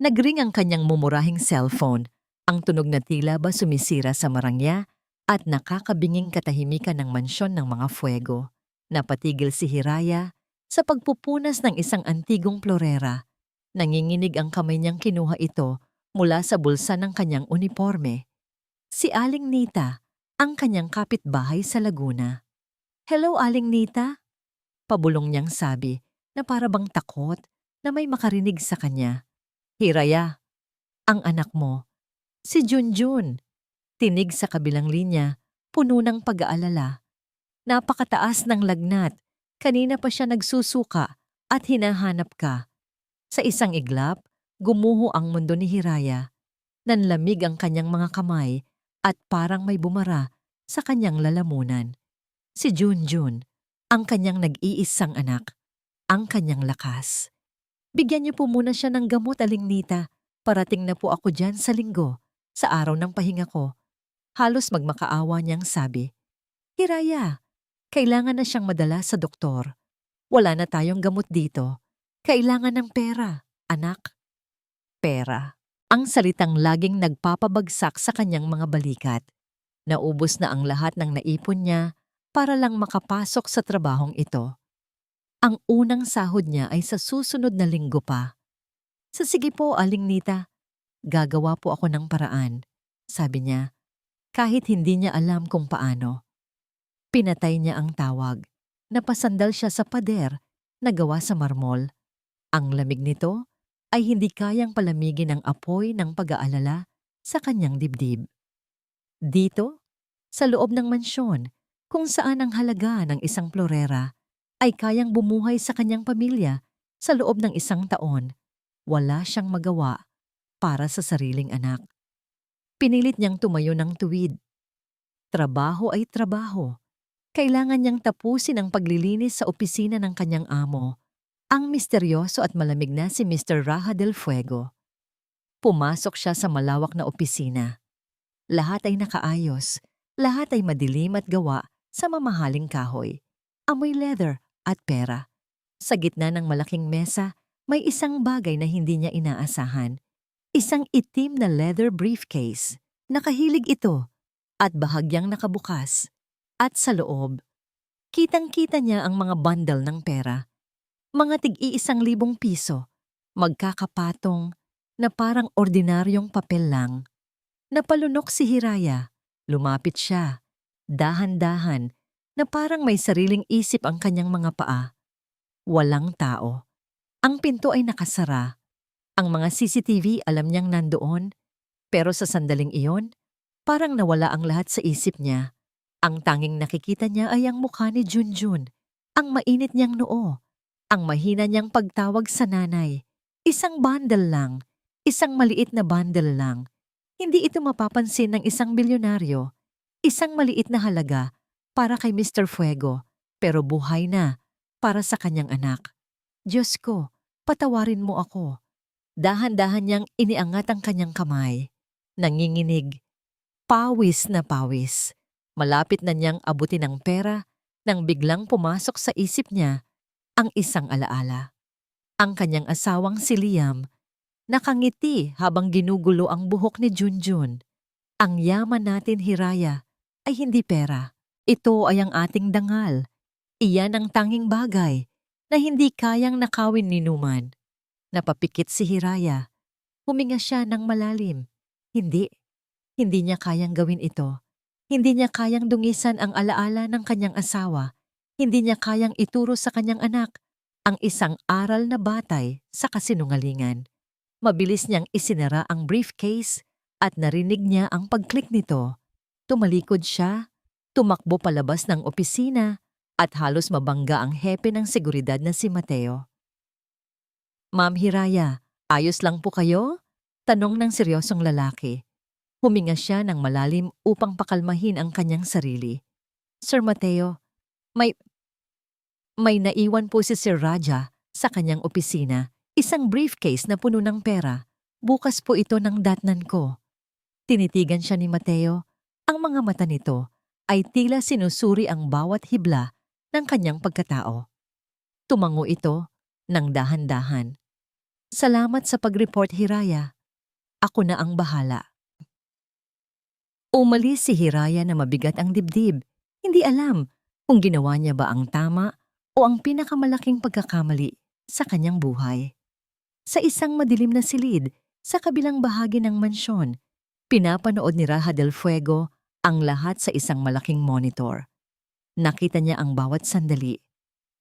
Nagring ang kanyang mumurahing cellphone, ang tunog na tila ba sumisira sa marangya at nakakabinging katahimikan ng mansyon ng mga fuego. Napatigil si Hiraya sa pagpupunas ng isang antigong florera. Nanginginig ang kamay niyang kinuha ito mula sa bulsa ng kanyang uniforme. Si Aling Nita, ang kanyang kapitbahay sa Laguna. "Hello, Aling Nita," pabulong niyang sabi na para bang takot na may makarinig sa kanya. "Hiraya, ang anak mo, si Junjun." Tinig sa kabilang linya, puno ng pag-aalala. "Napakataas ng lagnat. Kanina pa siya nagsusuka at hinahanap ka." Sa isang iglap, gumuho ang mundo ni Hiraya. Nanlamig ang kanyang mga kamay at parang may bumara sa kanyang lalamunan. Si Junjun, ang kanyang nag-iisang anak, ang kanyang lakas. "Bigyan niyo po muna siya ng gamot, Aling Nita. Parating na po ako dyan sa linggo, sa araw ng pahinga ko." Halos magmakaawa niyang sabi. "Hiraya, kailangan na siyang madala sa doktor. Wala na tayong gamot dito. Kailangan ng pera, anak." Pera. Ang salitang laging nagpapabagsak sa kanyang mga balikat. Naubos na ang lahat ng naipon niya para lang makapasok sa trabahong ito. Ang unang sahod niya ay sa susunod na linggo pa. Sige po, Aling Nita. Gagawa po ako ng paraan," sabi niya, kahit hindi niya alam kung paano. Pinatay niya ang tawag. Napasandal siya sa pader na gawa sa marmol. Ang lamig nito ay hindi kayang palamigin ang apoy ng pag-aalala sa kanyang dibdib. Dito, sa loob ng mansyon, kung saan ang halaga ng isang florera ay kayang bumuhay sa kanyang pamilya sa loob ng 1 taon, wala siyang magawa para sa sariling anak. Pinilit niyang tumayo ng tuwid. Trabaho ay trabaho. Kailangan niyang tapusin ang paglilinis sa opisina ng kanyang amo, ang misteryoso at malamig na si Mr. Raha del Fuego. Pumasok siya sa malawak na opisina. Lahat ay nakaayos, lahat ay madilim at gawa sa mamahaling kahoy, amoy leather at pera. Sa gitna ng malaking mesa, may isang bagay na hindi niya inaasahan. Isang itim na leather briefcase. Nakahilig ito at bahagyang nakabukas. At sa loob, kitang-kita niya ang mga bundle ng pera. Mga tig-1,000 piso, magkakapatong na parang ordinaryong papel lang. Napalunok si Hiraya. Lumapit siya, dahan-dahan, na parang may sariling isip ang kanyang mga paa. Walang tao. Ang pinto ay nakasara. Ang mga CCTV alam niyang nandoon, pero sa sandaling iyon, parang nawala ang lahat sa isip niya. Ang tanging nakikita niya ay ang mukha ni Junjun, ang mainit niyang noo, ang mahina niyang pagtawag sa nanay. Isang bundle lang, isang maliit na bundle lang. Hindi ito mapapansin ng isang bilyonaryo. Isang maliit na halaga para kay Mr. Fuego, pero buhay na para sa kanyang anak. "Diyos ko, patawarin mo ako." Dahan-dahan niyang iniangat ang kanyang kamay. Nanginginig. Pawis na pawis. Malapit na niyang abutin ang pera nang biglang pumasok sa isip niya ang isang alaala. Ang kanyang asawang si Liam, nakangiti habang ginugulo ang buhok ni Junjun. "Ang yaman natin, Hiraya, ay hindi pera. Ito ay ang ating dangal. Iyan ang tanging bagay na hindi kayang nakawin ni Numan." Napapikit si Hiraya. Huminga siya ng malalim. Hindi niya kayang gawin ito. Hindi niya kayang dungisan ang alaala ng kanyang asawa. Hindi niya kayang ituro sa kanyang anak ang isang aral na batay sa kasinungalingan. Mabilis niyang isinara ang briefcase at narinig niya ang pag-click nito. Tumalikod siya, tumakbo palabas ng opisina at halos mabangga ang hepe ng seguridad na si Mateo. "Ma'am Hiraya, ayos lang po kayo?" Tanong ng seryosong lalaki. Huminga siya ng malalim upang pakalmahin ang kanyang sarili. "Sir Mateo, may naiwan po si Sir Raja sa kanyang opisina. Isang briefcase na puno ng pera. Bukas po ito ng datnan ko." Tinitigan siya ni Mateo. Ang mga mata nito ay tila sinusuri ang bawat hibla ng kanyang pagkatao. Tumango ito ng dahan-dahan. Salamat sa pag-report, Hiraya. Ako na ang bahala. Umalis si Hiraya na mabigat ang dibdib. Hindi alam kung ginawa niya ba ang tama o ang pinakamalaking pagkakamali sa kanyang buhay. Sa isang madilim na silid, sa kabilang bahagi ng mansyon, pinapanood ni Raja del Fuego ang lahat sa isang malaking monitor. Nakita niya ang bawat sandali,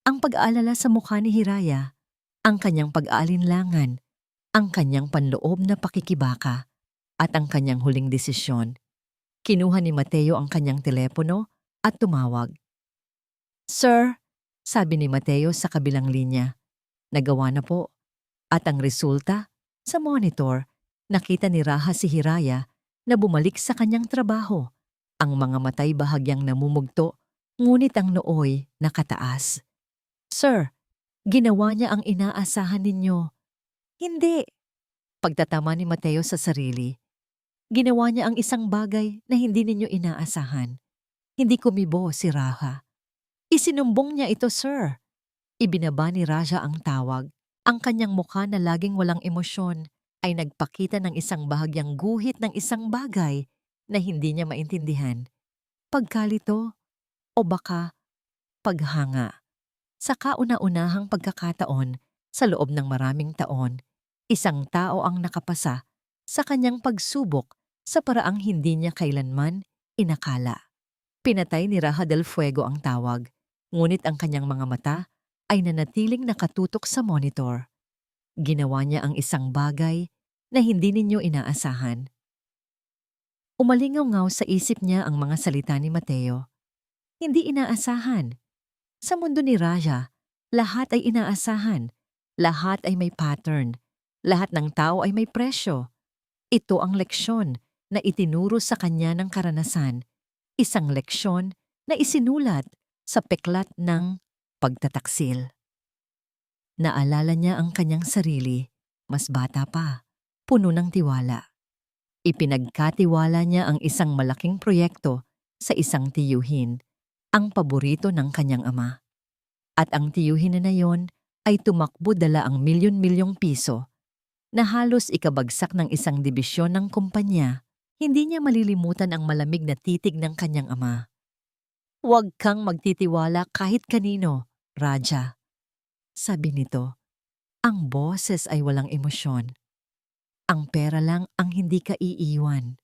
ang pag-aalala sa mukha ni Hiraya, ang kanyang pag-aalinlangan, ang kanyang panloob na pakikibaka, at ang kanyang huling desisyon. Kinuha ni Mateo ang kanyang telepono at tumawag. "Sir," sabi ni Mateo sa kabilang linya, "nagawa na po." At ang resulta, sa monitor, nakita ni Raja si Hiraya na bumalik sa kanyang trabaho. Ang mga matay bahagyang namumugto, ngunit ang nooy nakataas. "Sir, ginawa niya ang inaasahan ninyo." "Hindi." Pagtatama ni Mateo sa sarili. "Ginawa niya ang isang bagay na hindi ninyo inaasahan." Hindi kumibo si Raja. "Isinumbong niya ito, sir." Ibinaba ni Raja ang tawag. Ang kanyang mukha na laging walang emosyon ay nagpakita ng isang bahagyang guhit ng isang bagay na hindi niya maintindihan. Pagkalito o baka paghanga. Sa kauna-unahang pagkakataon sa loob ng maraming taon, isang tao ang nakapasa sa kanyang pagsubok sa paraang hindi niya kailanman inakala. Pinatay ni Raja del Fuego ang tawag, ngunit ang kanyang mga mata ay nanatiling nakatutok sa monitor. Ginawa niya ang isang bagay na hindi ninyo inaasahan. Umalingaw-ngaw sa isip niya ang mga salita ni Mateo. Hindi inaasahan. Sa mundo ni Raja, lahat ay inaasahan. Lahat ay may pattern. Lahat ng tao ay may presyo. Ito ang leksyon na itinuro sa kanya ng karanasan. Isang leksyon na isinulat sa peklat ng pagtataksil. Naalala niya ang kanyang sarili, mas bata pa, puno ng tiwala. Ipinagkatiwala niya ang isang malaking proyekto sa isang tiyuhin, ang paborito ng kanyang ama. At ang tiyuhin na yon ay tumakbo dala ang milyon-milyong piso na halos ikabagsak ng isang dibisyon ng kumpanya. Hindi niya malilimutan ang malamig na titig ng kanyang ama. "Huwag kang magtitiwala kahit kanino, Raja," sabi nito. Ang boses ay walang emosyon. Ang pera lang ang hindi ka iiwan.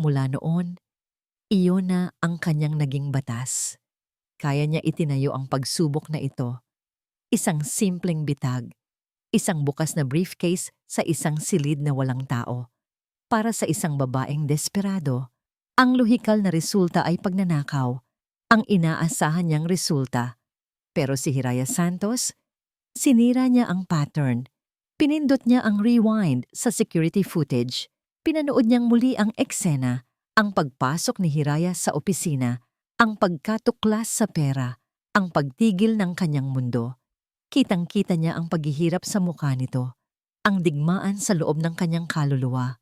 Mula noon, iyon na ang kanyang naging batas. Kaya niya itinayo ang pagsubok na ito. Isang simpleng bitag, isang bukas na briefcase sa isang silid na walang tao. Para sa isang babaeng desperado, ang lohikal na resulta ay pagnanakaw, ang inaasahan niyang resulta. Pero si Hiraya Santos, sinira niya ang pattern. Pinindot niya ang rewind sa security footage. Pinanood niyang muli ang eksena, ang pagpasok ni Hiraya sa opisina, ang pagkatuklas sa pera, ang pagtigil ng kanyang mundo. Kitang-kita niya ang paghihirap sa mukha nito, ang digmaan sa loob ng kanyang kaluluwa.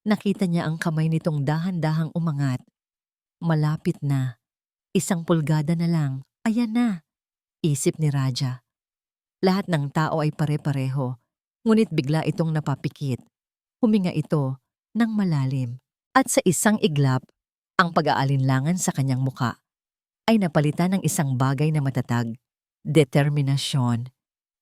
Nakita niya ang kamay nitong dahan-dahang umangat. Malapit na. 1 pulgada na lang. Ayan na, isip ni Raja. Lahat ng tao ay pare-pareho, ngunit bigla itong napapikit. Huminga ito ng malalim. At sa isang iglap, ang pag-aalinlangan sa kanyang muka ay napalitan ng isang bagay na matatag, determinasyon.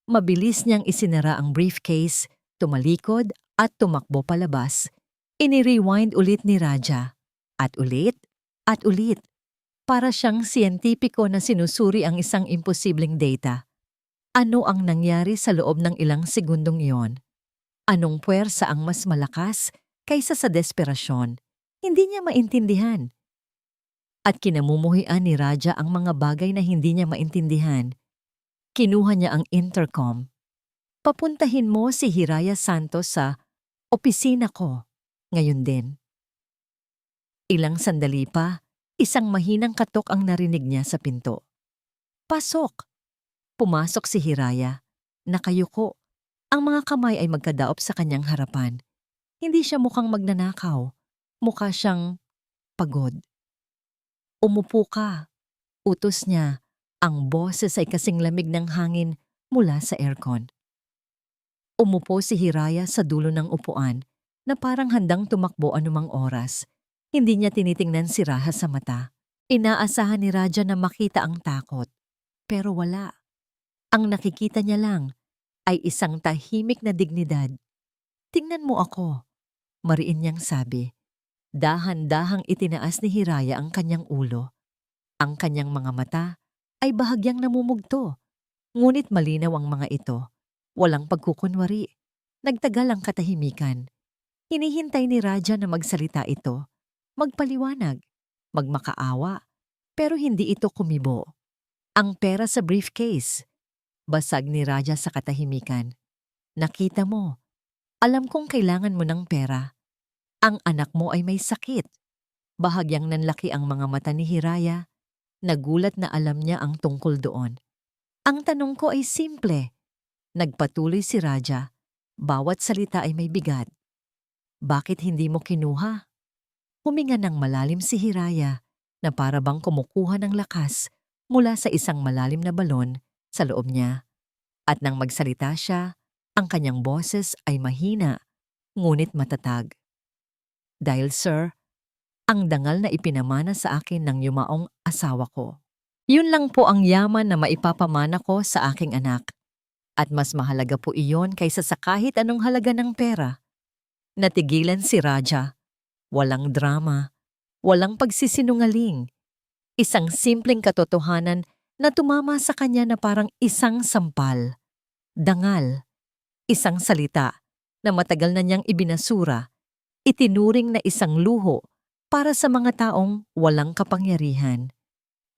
Mabilis niyang isinara ang briefcase, tumalikod at tumakbo palabas. Ini-rewind ulit ni Raja. At ulit, at ulit. Para siyang siyentipiko na sinusuri ang isang imposibleng data. Ano ang nangyari sa loob ng ilang segundong iyon? Anong puwersa ang mas malakas kaysa sa desperasyon? Hindi niya maintindihan. At kinamumuhian ni Raja ang mga bagay na hindi niya maintindihan. Kinuha niya ang intercom. "Papuntahin mo si Hiraya Santos sa opisina ko ngayon din." Ilang sandali pa, isang mahinang katok ang narinig niya sa pinto. "Pasok!" Pumasok si Hiraya. Nakayuko. Ang mga kamay ay magkadaop sa kanyang harapan. Hindi siya mukhang magnanakaw. Mukha siyang pagod. "Umupo ka," utos niya. Ang boses ay kasing lamig ng hangin mula sa aircon. Umupo si Hiraya sa dulo ng upuan na parang handang tumakbo anumang oras. Hindi niya tinitingnan si Raha sa mata. Inaasahan ni Raja na makita ang takot. Pero wala. Ang nakikita niya lang ay isang tahimik na dignidad. "Tingnan mo ako," mariin niyang sabi. Dahan-dahang itinaas ni Hiraya ang kanyang ulo. Ang kanyang mga mata ay bahagyang namumugto. Ngunit malinaw ang mga ito. Walang pagkukunwari. Nagtagal ang katahimikan. Hinihintay ni Raja na magsalita ito. Magpaliwanag. Magmakaawa. Pero hindi ito kumibo. Ang pera sa briefcase. Basag ni Raja sa katahimikan. "Nakita mo. Alam kong kailangan mo ng pera. Ang anak mo ay may sakit." Bahagyang nanlaki ang mga mata ni Hiraya. Nagulat na alam niya ang tungkol doon. "Ang tanong ko ay simple." Nagpatuloy si Raja. Bawat salita ay may bigat. "Bakit hindi mo kinuha?" Huminga ng malalim si Hiraya na para bang kumukuha ng lakas mula sa isang malalim na balon sa loob niya. At nang magsalita siya, ang kanyang boses ay mahina, ngunit matatag. "Dahil sir, ang dangal na ipinamana sa akin ng yumaong asawa ko. Yun lang po ang yaman na maipapamana ko sa aking anak. At mas mahalaga po iyon kaysa sa kahit anong halaga ng pera." Natigilan si Raja. Walang drama, walang pagsisinungaling. Isang simpleng katotohanan na tumama sa kanya na parang isang sampal. Dangal. Isang salita na matagal na niyang ibinasura, itinuring na isang luho para sa mga taong walang kapangyarihan.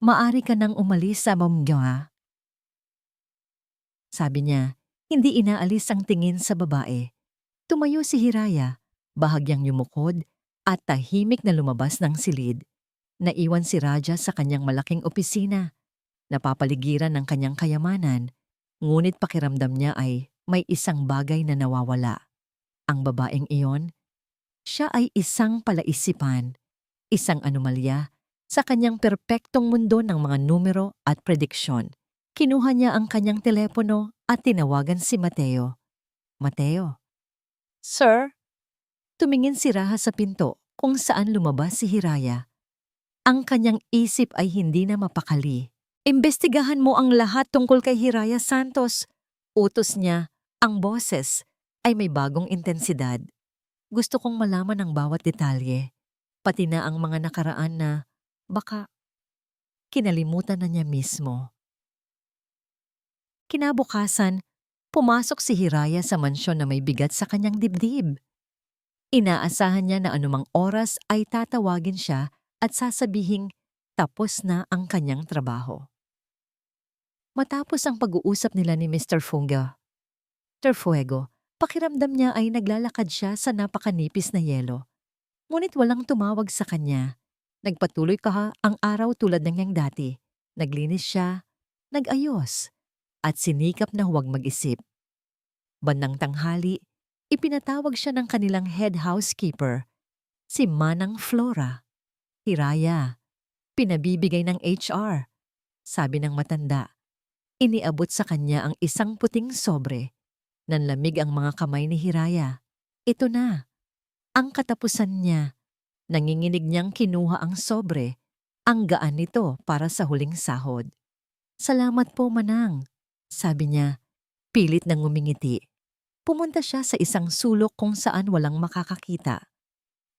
"Maari ka nang umalis sa mamgya," sabi niya. Hindi inaalis ang tingin sa babae. Tumayo si Hiraya, bahagyang yumukod at tahimik na lumabas ng silid. Naiwan si Raja sa kanyang malaking opisina. Napapaligiran ng kanyang kayamanan, ngunit pakiramdam niya ay may isang bagay na nawawala. Ang babaeng iyon, siya ay isang palaisipan, isang anomalya sa kanyang perpektong mundo ng mga numero at prediksyon. Kinuha niya ang kanyang telepono at tinawagan si Mateo. "Mateo." "Sir?" Tumingin si Raha sa pinto kung saan lumabas si Hiraya. Ang kanyang isip ay hindi na mapakali. "Imbestigahan mo ang lahat tungkol kay Hiraya Santos." Utos niya. Ang boses ay may bagong intensidad. "Gusto kong malaman ang bawat detalye, pati na ang mga nakaraan na baka kinalimutan na niya mismo." Kinabukasan, pumasok si Hiraya sa mansyon na may bigat sa kanyang dibdib. Inaasahan niya na anumang oras ay tatawagin siya at sasabihing tapos na ang kanyang trabaho. Matapos ang pag-uusap nila ni Mr. Fuego, pakiramdam niya ay naglalakad siya sa napakanipis na yelo. Ngunit walang tumawag sa kanya. Nagpatuloy ang araw tulad ng niyang dati. Naglinis siya, nag-ayos, at sinikap na huwag mag-isip. Bandang tanghali, ipinatawag siya ng kanilang head housekeeper, si Manang Flora. "Hiraya, pinabibigay ng HR," sabi ng matanda. Iniabot sa kanya ang isang puting sobre. Nanlamig ang mga kamay ni Hiraya. Ito na. Ang katapusan niya. Nanginginig niyang kinuha ang sobre. Ang gaan nito para sa huling sahod. "Salamat po, Manang," sabi niya. Pilit nang ngumingiti. Pumunta siya sa isang sulok kung saan walang makakakita.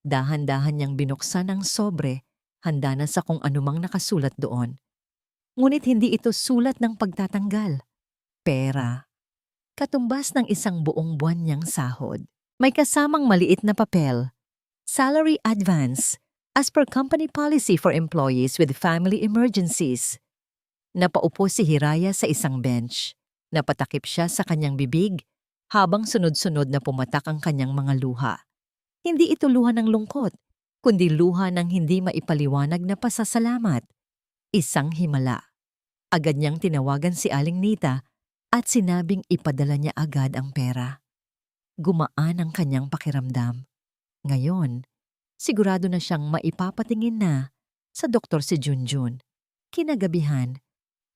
Dahan-dahan niyang binuksan ang sobre, handa na sa kung anumang nakasulat doon. Ngunit hindi ito sulat ng pagtatanggal. Pera. Katumbas ng isang buong buwan niyang sahod. May kasamang maliit na papel. "Salary advance, as per company policy for employees with family emergencies." Napaupo si Hiraya sa isang bench. Napatakip siya sa kanyang bibig habang sunod-sunod na pumatak ang kanyang mga luha. Hindi ito luha ng lungkot, kundi luha ng hindi maipaliwanag na pasasalamat. Isang himala. Agad niyang tinawagan si Aling Nita at sinabing ipadala niya agad ang pera. Gumaan ang kanyang pakiramdam. Ngayon, sigurado na siyang maipapatingin na sa doktor si Junjun. Kinagabihan,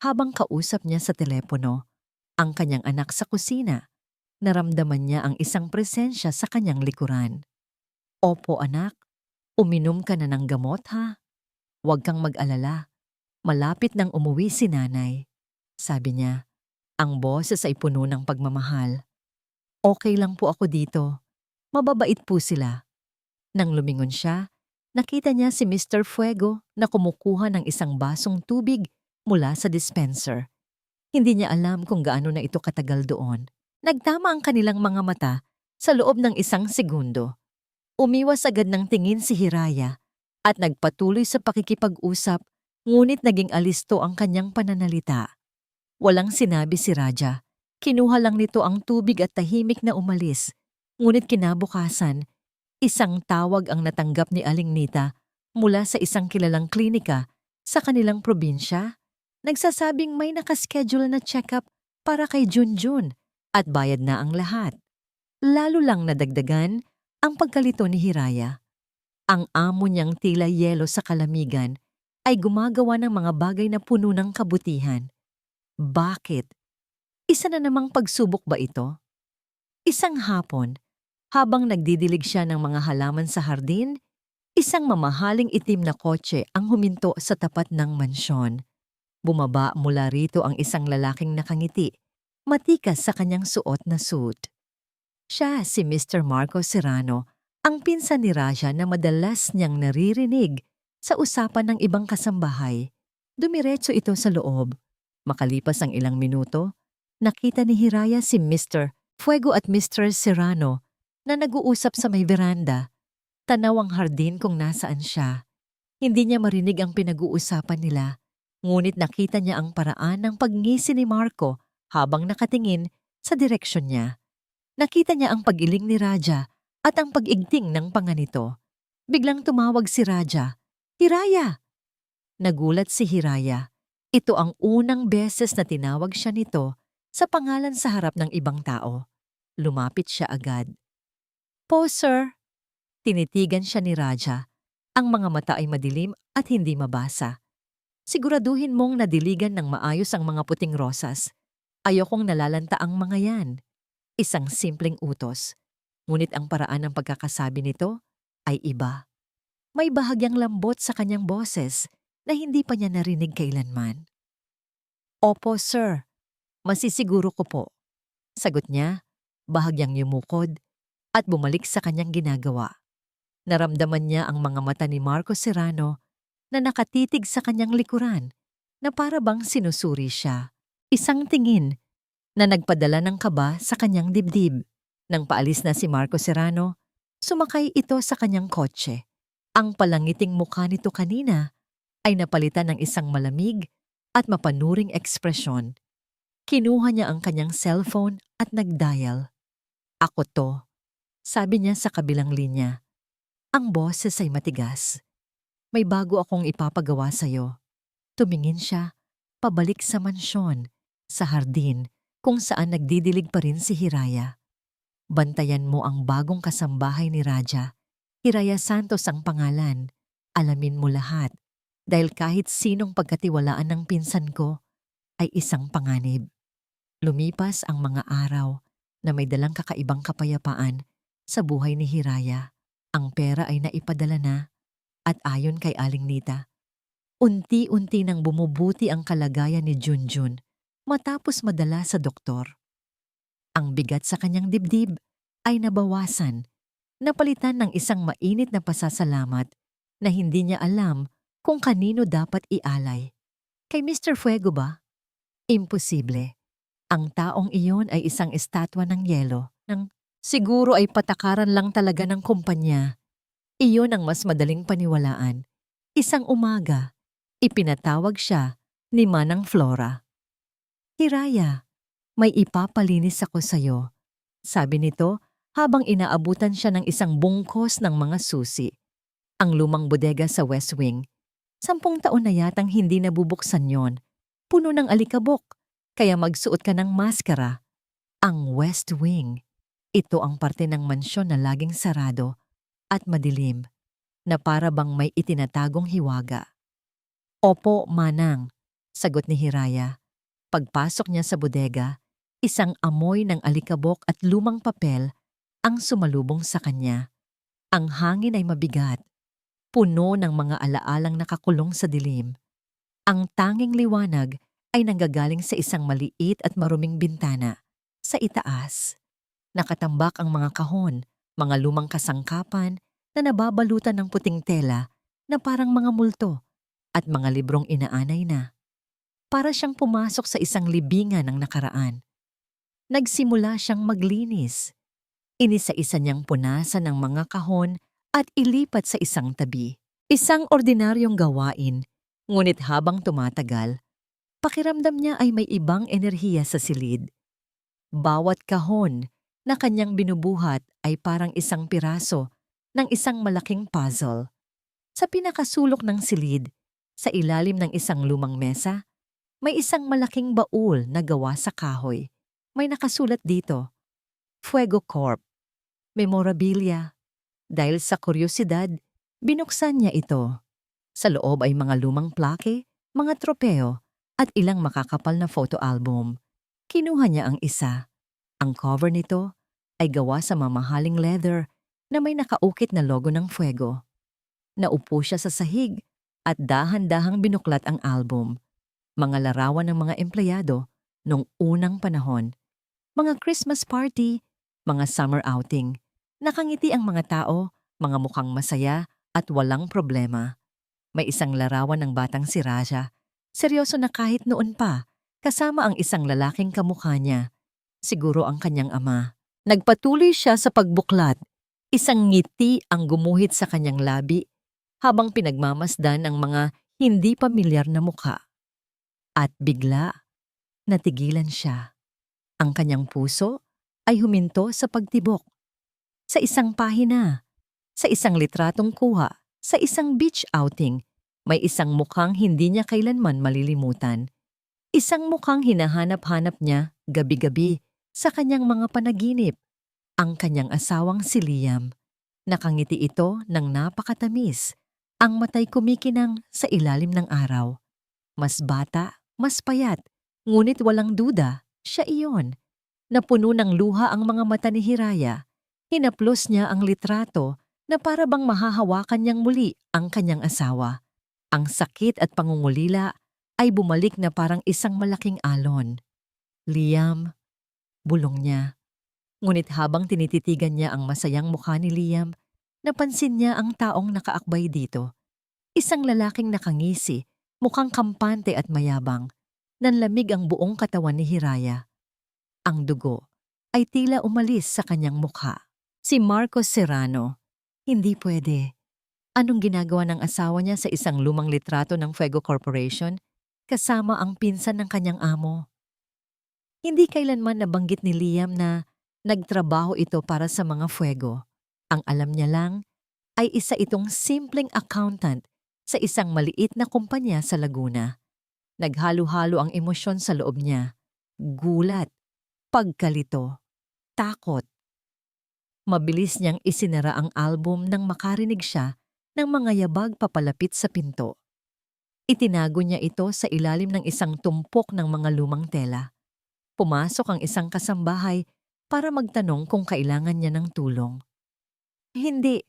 habang kausap niya sa telepono, ang kanyang anak sa kusina, Naramdaman niya ang isang presensya sa kanyang likuran. Opo anak, uminom ka na ng gamot ha? Huwag kang mag-alala. Malapit nang umuwi si nanay. Sabi niya, ang boses ay puno ng pagmamahal. Okay lang po ako dito. Mababait po sila. Nang lumingon siya, nakita niya si Mr. Fuego na kumukuha ng isang basong tubig mula sa dispenser. Hindi niya alam kung gaano na ito katagal doon. Nagtama ang kanilang mga mata sa loob ng isang segundo. Umiwas agad ng tingin si Hiraya at nagpatuloy sa pakikipag-usap, ngunit naging alisto ang kanyang pananalita. Walang sinabi si Raja. Kinuha lang nito ang tubig at tahimik na umalis. Ngunit kinabukasan, isang tawag ang natanggap ni Aling Nita mula sa isang kilalang klinika sa kanilang probinsya. Nagsasabing may nakaschedule na check-up para kay Junjun at bayad na ang lahat. Lalo lang nadagdagan ang pagkalito ni Hiraya. Ang amo niyang tila yelo sa kalamigan ay gumagawa ng mga bagay na puno ng kabutihan. Bakit? Isa na namang pagsubok ba ito? Isang hapon, habang nagdidilig siya ng mga halaman sa hardin, isang mamahaling itim na kotse ang huminto sa tapat ng mansyon. Bumaba mula rito ang isang lalaking nakangiti, matikas sa kanyang suot na suit. Siya si Mr. Marco Serrano, ang pinsan ni Raja na madalas niyang naririnig sa usapan ng ibang kasambahay. Dumiretso ito sa loob. Makalipas ang ilang minuto, nakita ni Hiraya si Mr. Fuego at Mr. Serrano na nag-uusap sa may veranda. Tanaw ang hardin kung nasaan siya. Hindi niya marinig ang pinag-uusapan nila, ngunit nakita niya ang paraan ng pagngisi ni Marco habang nakatingin sa direksyon niya. Nakita niya ang pag-iling ni Raja at ang pag-igting ng panga nito. Biglang tumawag si Raja, "Hiraya!" Nagulat si Hiraya. Ito ang unang beses na tinawag siya nito sa pangalan sa harap ng ibang tao. Lumapit siya agad. "Po, sir." Tinitigan siya ni Raja. Ang mga mata ay madilim at hindi mabasa. "Siguraduhin mong nadiligan ng maayos ang mga puting rosas. Ayokong nalalanta ang mga yan." Isang simpleng utos. Ngunit ang paraan ng pagkakasabi nito ay iba. May bahagyang lambot sa kanyang boses na hindi pa niya narinig kailanman. "Opo, sir. Masisiguro ko po." Sagot niya, bahagyang yumukod at bumalik sa kanyang ginagawa. Naramdaman niya ang mga mata ni Marco Serrano na nakatitig sa kanyang likuran na para bang sinusuri siya. Isang tingin na nagpadala ng kaba sa kanyang dibdib. Nang paalis na si Marco Serrano, sumakay ito sa kanyang kotse. Ang palangiting mukha nito kanina ay napalitan ng isang malamig at mapanuring ekspresyon. Kinuha niya ang kanyang cellphone at nag-dial. "Ako to," sabi niya sa kabilang linya. Ang boses ay matigas. "May bago akong ipapagawa sa'yo." Tumingin siya, pabalik sa mansyon, sa hardin, kung saan nagdidilig pa rin si Hiraya. "Bantayan mo ang bagong kasambahay ni Raja. Hiraya Santos ang pangalan. Alamin mo lahat, dahil kahit sinong pagkatiwalaan ng pinsan ko ay isang panganib." Lumipas ang mga araw na may dalang kakaibang kapayapaan sa buhay ni Hiraya. Ang pera ay naipadala na at ayon kay Aling Nita, unti-unti nang bumubuti ang kalagayan ni Junjun matapos madala sa doktor. Ang bigat sa kanyang dibdib ay nabawasan, napalitan ng isang mainit na pasasalamat na hindi niya alam kung kanino dapat ialay. Kay Mr. Fuego ba? Imposible. Ang taong iyon ay isang estatwa ng yelo, ng siguro ay patakaran lang talaga ng kumpanya. Iyon ang mas madaling paniwalaan. Isang umaga, ipinatawag siya ni Manang Flora. "Hiraya, may ipapalinis ako sa'yo," sabi nito habang inaabutan siya ng isang bungkos ng mga susi. Ang lumang bodega sa West Wing. 10 taon na yatang hindi nabubuksan yon. Puno ng alikabok, kaya magsuot ka ng maskara. Ang West Wing. Ito ang parte ng mansyon na laging sarado at madilim, na para bang may itinatagong hiwaga. "Opo, Manang," sagot ni Hiraya. Pagpasok niya sa bodega, Isang amoy ng alikabok at lumang papel ang sumalubong sa kanya. Ang hangin ay mabigat, puno ng mga alaalang nakakulong sa dilim. Ang tanging liwanag ay nanggagaling sa isang maliit at maruming bintana. Sa itaas, nakatambak ang mga kahon, mga lumang kasangkapan na nababalutan ng puting tela na parang mga multo at mga librong inaanay na. Para siyang pumasok sa isang libingan ng nakaraan. Nagsimula siyang maglinis. Inisa-isa niyang punasan ng mga kahon at ilipat sa isang tabi. Isang ordinaryong gawain, ngunit habang tumatagal, pakiramdam niya ay may ibang enerhiya sa silid. Bawat kahon na kanyang binubuhat ay parang isang piraso ng isang malaking puzzle. Sa pinakasulok ng silid, sa ilalim ng isang lumang mesa, may isang malaking baul na gawa sa kahoy. May nakasulat dito, Fuego Corp. Memorabilia. Dahil sa kuryosidad, binuksan niya ito. Sa loob ay mga lumang plake, mga tropeo, at ilang makakapal na photo album. Kinuha niya ang isa. Ang cover nito ay gawa sa mamahaling leather na may nakaukit na logo ng Fuego. Naupo siya sa sahig at dahan-dahang binuklat ang album. Mga larawan ng mga empleyado noong unang panahon. Mga Christmas party, mga summer outing. Nakangiti ang mga tao, mga mukhang masaya at walang problema. May isang larawan ng batang si Raja. Seryoso na kahit noon pa, kasama ang isang lalaking kamukha niya. Siguro ang kanyang ama. Nagpatuloy siya sa pagbuklat. Isang ngiti ang gumuhit sa kanyang labi habang pinagmamasdan ang mga hindi pamilyar na mukha. At bigla, natigilan siya. Ang kanyang puso ay huminto sa pagtibok. Sa isang pahina, sa isang litratong kuha, sa isang beach outing, may isang mukhang hindi niya kailanman malilimutan. Isang mukhang hinahanap-hanap niya gabi-gabi sa kanyang mga panaginip. Ang kanyang asawang si Liam. Nakangiti ito ng napakatamis. Ang matay kumikinang sa ilalim ng araw. Mas bata, mas payat, ngunit walang duda. Siya iyon. Napuno ng luha ang mga mata ni Hiraya. Hinaplos niya ang litrato na para bang mahahawakan niyang muli ang kanyang asawa. Ang sakit at pangungulila ay bumalik na parang isang malaking alon. Liam, bulong niya. Ngunit habang tinititigan niya ang masayang mukha ni Liam, napansin niya ang taong nakaakbay dito. Isang lalaking nakangisi, mukhang kampante at mayabang. Nanlamig ang buong katawan ni Hiraya. Ang dugo ay tila umalis sa kanyang mukha. Si Marcos Serrano. Hindi pwede. Anong ginagawa ng asawa niya sa isang lumang litrato ng Fuego Corporation kasama ang pinsan ng kanyang amo? Hindi kailanman nabanggit ni Liam na nagtrabaho ito para sa mga Fuego. Ang alam niya lang ay isa itong simpleng accountant sa isang maliit na kumpanya sa Laguna. Naghalo-halo ang emosyon sa loob niya. Gulat, pagkalito, takot. Mabilis niyang isinara ang album nang makarinig siya ng mga yabag papalapit sa pinto. Itinago niya ito sa ilalim ng isang tumpok ng mga lumang tela. Pumasok ang isang kasambahay para magtanong kung kailangan niya ng tulong. Hindi.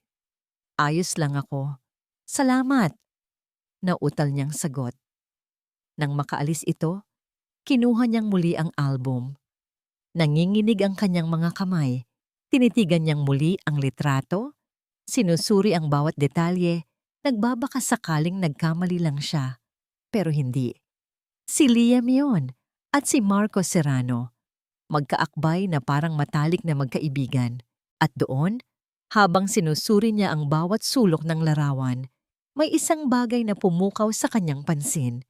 Ayos lang ako. Salamat. Nautal niyang sagot. Nang makaalis ito, kinuha niyang muli ang album. Nanginginig ang kanyang mga kamay. Tinitigan niyang muli ang litrato. Sinusuri ang bawat detalye. Nagbabaka sakaling nagkamali lang siya. Pero hindi. Si Liam yun at si Marcos Serrano. Magkaakbay na parang matalik na magkaibigan. At doon, habang sinusuri niya ang bawat sulok ng larawan, may isang bagay na pumukaw sa kanyang pansin.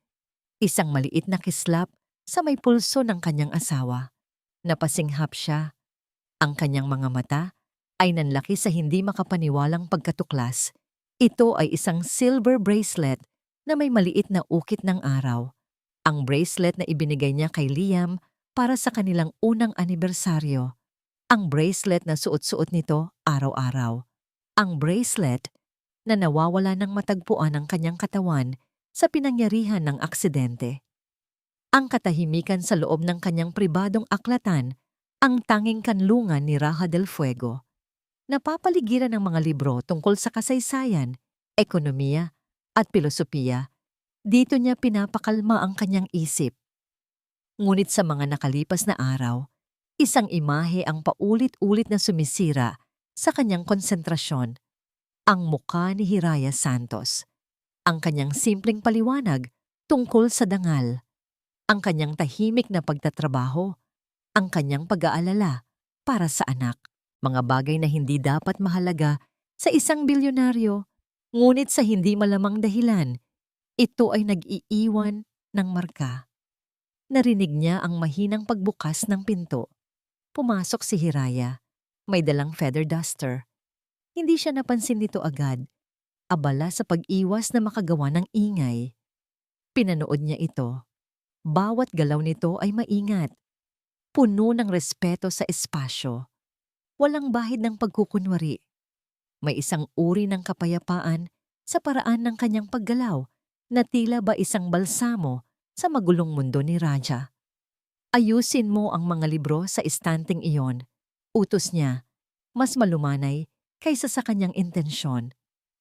Isang maliit na kislap sa may pulso ng kanyang asawa. Napasinghap siya. Ang kanyang mga mata ay nanlaki sa hindi makapaniwalang pagkatuklas. Ito ay isang silver bracelet na may maliit na ukit ng araw. Ang bracelet na ibinigay niya kay Liam para sa kanilang unang anibersaryo. Ang bracelet na suot-suot nito araw-araw. Ang bracelet na nawawala ng matagpuan ang kanyang katawan sa pinangyarihan ng aksidente. Ang katahimikan sa loob ng kanyang pribadong aklatan, ang tanging kanlungan ni Raja del Fuego. Napapaligiran ng mga libro tungkol sa kasaysayan, ekonomiya, at filosofiya. Dito niya pinapakalma ang kanyang isip. Ngunit sa mga nakalipas na araw, isang imahe ang paulit-ulit na sumisira sa kanyang konsentrasyon. Ang mukha ni Hiraya Santos. Ang kanyang simpleng paliwanag tungkol sa dangal. Ang kanyang tahimik na pagtatrabaho. Ang kanyang pag-aalala para sa anak. Mga bagay na hindi dapat mahalaga sa isang bilyonaryo, ngunit sa hindi malamang dahilan, ito ay nag-iiwan ng marka. Narinig niya ang mahinang pagbukas ng pinto. Pumasok si Hiraya. May dalang feather duster. Hindi siya napansin nito agad. Abala sa pag-iwas na makagawa ng ingay. Pinanood niya ito. Bawat galaw nito ay maingat. Puno ng respeto sa espasyo. Walang bahid ng pagkukunwari. May isang uri ng kapayapaan sa paraan ng kanyang paggalaw na tila ba isang balsamo sa magulong mundo ni Raja. Ayusin mo ang mga libro sa estanteng iyon. Utos niya, mas malumanay kaysa sa kanyang intensyon.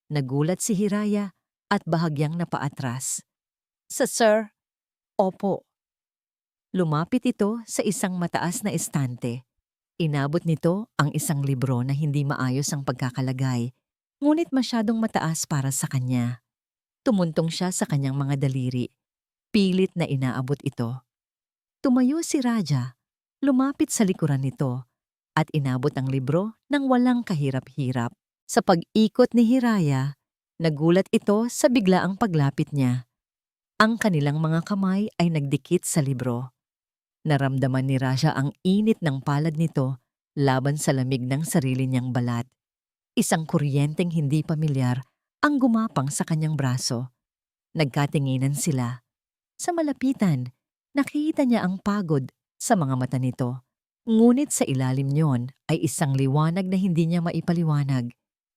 Nagulat si Hiraya at bahagyang napaatras. Sir, opo. Lumapit ito sa isang mataas na estante. Inabot nito ang isang libro na hindi maayos ang pagkakalagay, ngunit masyadong mataas para sa kanya. Tumuntong siya sa kanyang mga daliri. Pilit na inaabot ito. Tumayo si Raja, lumapit sa likuran nito, at inabot ang libro ng walang kahirap-hirap. Sa pag-ikot ni Hiraya, nagulat ito sa biglaang paglapit niya. Ang kanilang mga kamay ay nagdikit sa libro. Naramdaman ni Raja ang init ng palad nito laban sa lamig ng sarili niyang balat. Isang kuryenteng hindi pamilyar ang gumapang sa kanyang braso. Nagkatinginan sila. Sa malapitan, nakita niya ang pagod sa mga mata nito. Ngunit sa ilalim niyon ay isang liwanag na hindi niya maipaliwanag.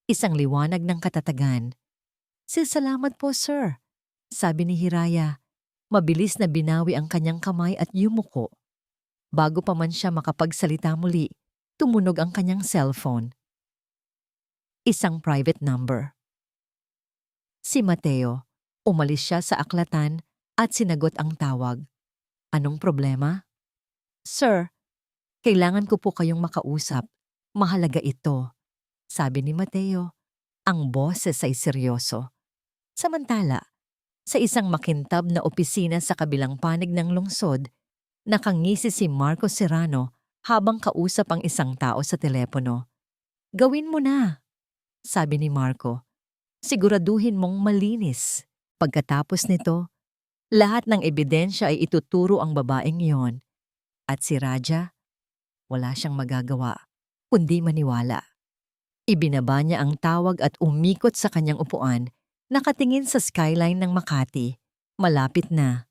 Isang liwanag ng katatagan. Salamat po, sir, sabi ni Hiraya. Mabilis na binawi ang kanyang kamay at yumuko. Bago pa man siya makapagsalita muli, tumunog ang kanyang cellphone. Isang private number. Si Mateo. Umalis siya sa aklatan at sinagot ang tawag. Anong problema? Sir, kailangan ko po kayong makausap. Mahalaga ito, sabi ni Mateo. Ang boses ay seryoso. Samantala, sa isang makintab na opisina sa kabilang panig ng lungsod, nakangisi si Marco Serrano habang kausap ang isang tao sa telepono. Gawin mo na, sabi ni Marco. Siguraduhin mong malinis. Pagkatapos nito, lahat ng ebidensya ay ituturo ang babaeng iyon. At si Raja, wala siyang magagawa, kundi maniwala. Ibinaba niya ang tawag at umikot sa kanyang upuan, nakatingin sa skyline ng Makati. Malapit na.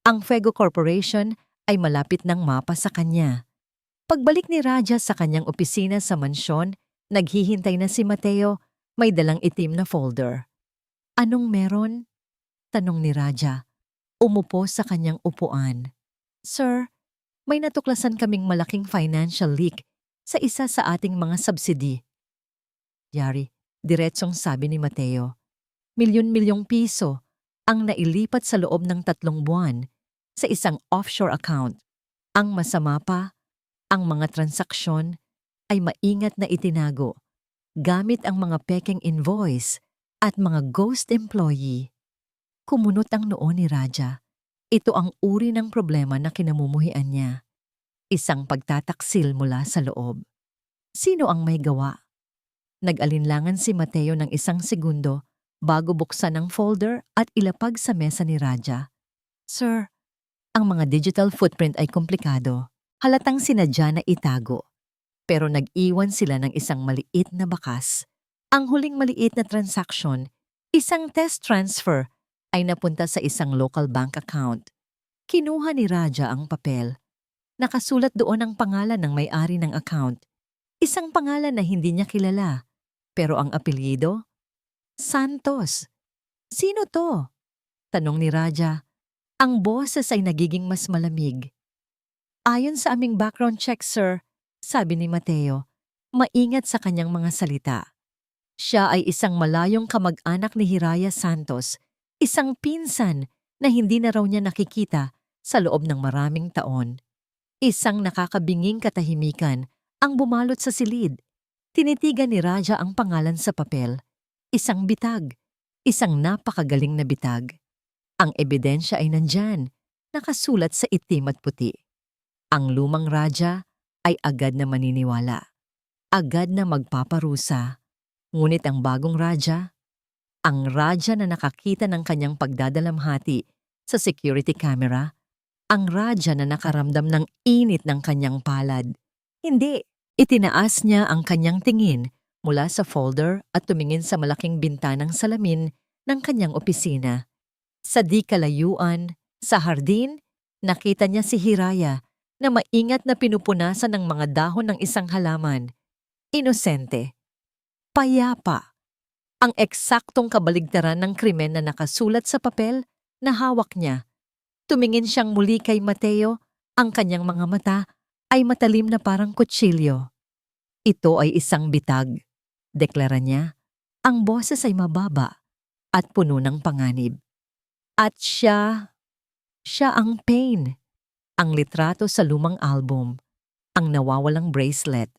Ang Fuego Corporation ay malapit ng mapa sa kanya. Pagbalik ni Raja sa kanyang opisina sa mansyon, naghihintay na si Mateo, may dalang itim na folder. Anong meron? Tanong ni Raja. Umupo sa kanyang upuan. Sir, may natuklasan kaming malaking financial leak sa isa sa ating mga subsidy. Yari, diretsong sabi ni Mateo. Milyon-milyong piso ang nailipat sa loob ng 3 buwan sa isang offshore account. Ang masama pa, ang mga transaksyon ay maingat na itinago gamit ang mga pekeng invoice at mga ghost employee. Kumunot ang noo ni Raja. Ito ang uri ng problema na kinamumuhian niya. Isang pagtataksil mula sa loob. Sino ang may gawa? Nag-alinlangan si Mateo ng isang segundo bago buksan ang folder at ilapag sa mesa ni Raja. Sir, ang mga digital footprint ay komplikado. Halatang sinadya na itago. Pero nag-iwan sila ng isang maliit na bakas. Ang huling maliit na transaction, isang test transfer, ay napunta sa isang local bank account. Kinuha ni Raja ang papel. Nakasulat doon ang pangalan ng may-ari ng account. Isang pangalan na hindi niya kilala. Pero ang apelyido? Santos. Sino to? Tanong ni Raja. Ang boses ay nagiging mas malamig. Ayon sa aming background check, sir, sabi ni Mateo, maingat sa kanyang mga salita. Siya ay isang malayong kamag-anak ni Hiraya Santos, isang pinsan na hindi na raw niya nakikita sa loob ng maraming taon. Isang nakakabinging katahimikan ang bumalot sa silid. Tinitigan ni Raja ang pangalan sa papel. Isang bitag. Isang napakagaling na bitag. Ang ebidensya ay nandyan, nakasulat sa itim at puti. Ang lumang Raja ay agad na maniniwala. Agad na magpaparusa. Ngunit ang bagong Raja, ang Raja na nakakita ng kanyang pagdadalamhati sa security camera, ang Raja na nakaramdam ng init ng kanyang palad. Hindi, itinaas niya ang kanyang tingin mula sa folder at tumingin sa malaking bintanang salamin ng kanyang opisina. Sa di kalayuan, sa hardin, nakita niya si Hiraya na maingat na pinupunasan ng mga dahon ng isang halaman. Inosente. Payapa. Ang eksaktong kabaligtaran ng krimen na nakasulat sa papel na hawak niya. Tumingin siyang muli kay Mateo, ang kanyang mga mata ay matalim na parang kutsilyo. Ito ay isang bitag, deklara niya. Ang boses ay mababa at puno ng panganib. At siya ang pain. Ang litrato sa lumang album, ang nawawalang bracelet.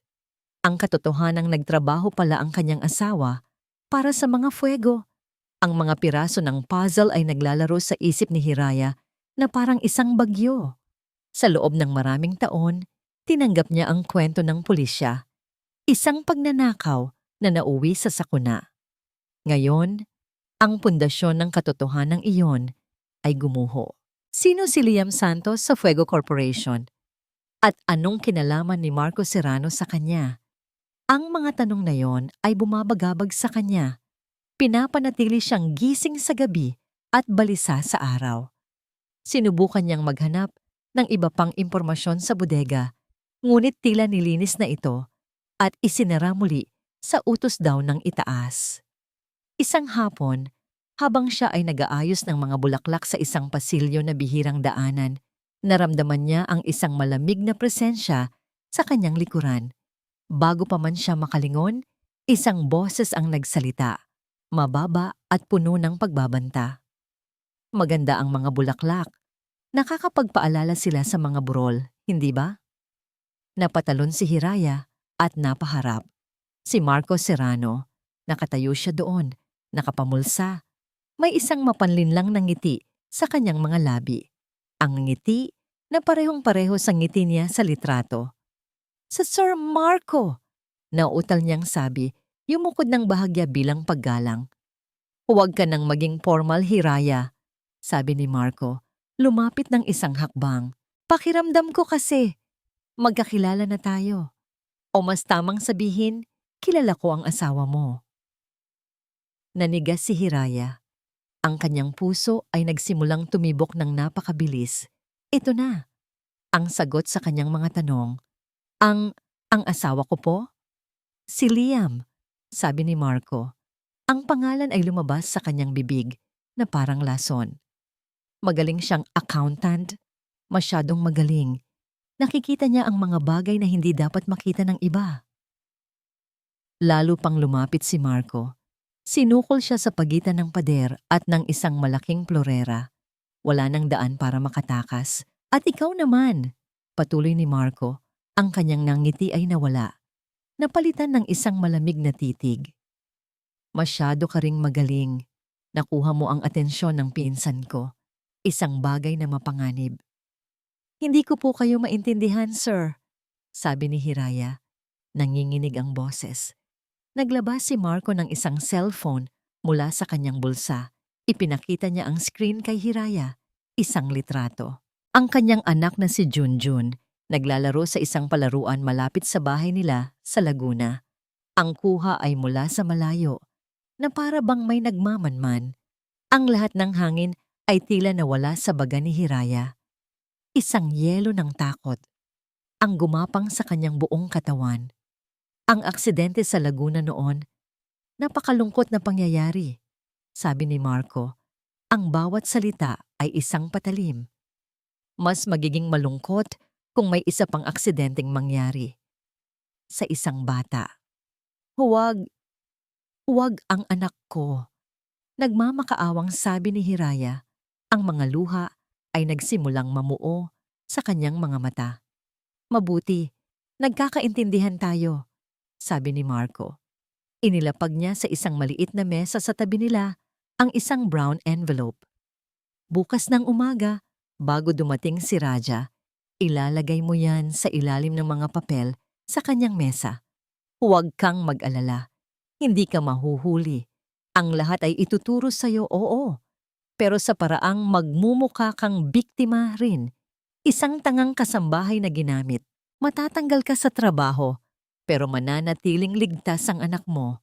Ang katotohanang nagtrabaho pala ang kanyang asawa para sa mga fuego. Ang mga piraso ng puzzle ay naglalaro sa isip ni Hiraya na parang isang bagyo. Sa loob ng maraming taon, tinanggap niya ang kwento ng pulisya. Isang pagnanakaw na nauwi sa sakuna. Ngayon, ang pundasyon ng katotohanan iyon ay gumuho. Sino si Liam Santos sa Fuego Corporation? At anong kinalaman ni Marco Serrano sa kanya? Ang mga tanong na yon ay bumabagabag sa kanya. Pinapanatili siyang gising sa gabi at balisa sa araw. Sinubukan niyang maghanap ng iba pang impormasyon sa bodega, ngunit tila nilinis na ito at isinara muli sa utos daw ng itaas. Isang hapon, habang siya ay nag-aayos ng mga bulaklak sa isang pasilyo na bihirang daanan, naramdaman niya ang isang malamig na presensya sa kanyang likuran. Bago pa man siya makalingon, isang boses ang nagsalita, mababa at puno ng pagbabanta. Maganda ang mga bulaklak. Nakakapagpaalala sila sa mga burol, hindi ba? Napatalon si Hiraya at napaharap. Si Marco Serrano. Nakatayo siya doon, nakapamulsa. May isang mapanlinlang na ngiti sa kanyang mga labi. Ang ngiti na parehong-pareho sa ngiti niya sa litrato. Sa Sir Marco! Nauutal niyang sabi, yumukod ng bahagya bilang paggalang. Huwag ka nang maging formal, Hiraya, sabi ni Marco. Lumapit ng isang hakbang. Pakiramdam ko kasi. Magkakilala na tayo. O mas tamang sabihin, kilala ko ang asawa mo. Nanigas si Hiraya. Ang kanyang puso ay nagsimulang tumibok ng napakabilis. Ito na. Ang sagot sa kanyang mga tanong. Ang asawa ko po? Si Liam, sabi ni Marco. Ang pangalan ay lumabas sa kanyang bibig na parang lason. Magaling siyang accountant. Masyadong magaling. Nakikita niya ang mga bagay na hindi dapat makita ng iba. Lalo pang lumapit si Marco. Sinukol siya sa pagitan ng pader at ng isang malaking florera. Wala nang daan para makatakas. At ikaw naman, patuloy ni Marco, ang kanyang nangiti ay nawala. Napalitan ng isang malamig na titig. Masyado ka ring magaling. Nakuha mo ang atensyon ng pinsan ko. Isang bagay na mapanganib. Hindi ko po kayo maintindihan, sir, sabi ni Hiraya. Nanginginig ang boses. Naglabas si Marco ng isang cellphone mula sa kanyang bulsa. Ipinakita niya ang screen kay Hiraya, isang litrato. Ang kanyang anak na si Junjun, naglalaro sa isang palaruan malapit sa bahay nila sa Laguna. Ang kuha ay mula sa malayo, na para bang may nagmamanman. Ang lahat ng hangin ay tila nawala sa baga ni Hiraya. Isang yelo ng takot, ang gumapang sa kanyang buong katawan. Ang aksidente sa Laguna noon, napakalungkot na pangyayari, sabi ni Marco. ang bawat salita ay isang patalim. Mas magiging malungkot kung may isa pang aksidenteng mangyari sa isang bata. Huwag, huwag ang anak ko. Nagmamakaawang sabi ni Hiraya. Ang mga luha ay nagsimulang mamuo sa kanyang mga mata. Mabuti, nagkakaintindihan tayo, sabi ni Marco. Inilapag niya sa isang maliit na mesa sa tabi nila ang isang brown envelope. Bukas ng umaga, bago dumating si Raja, ilalagay mo yan sa ilalim ng mga papel sa kanyang mesa. Huwag kang mag-alala. Hindi ka mahuhuli. Ang lahat ay ituturo sa'yo, oo. Pero sa paraang magmumukha kang biktima rin. Isang tangang kasambahay na ginamit. Matatanggal ka sa trabaho, pero mananatiling ligtas ang anak mo.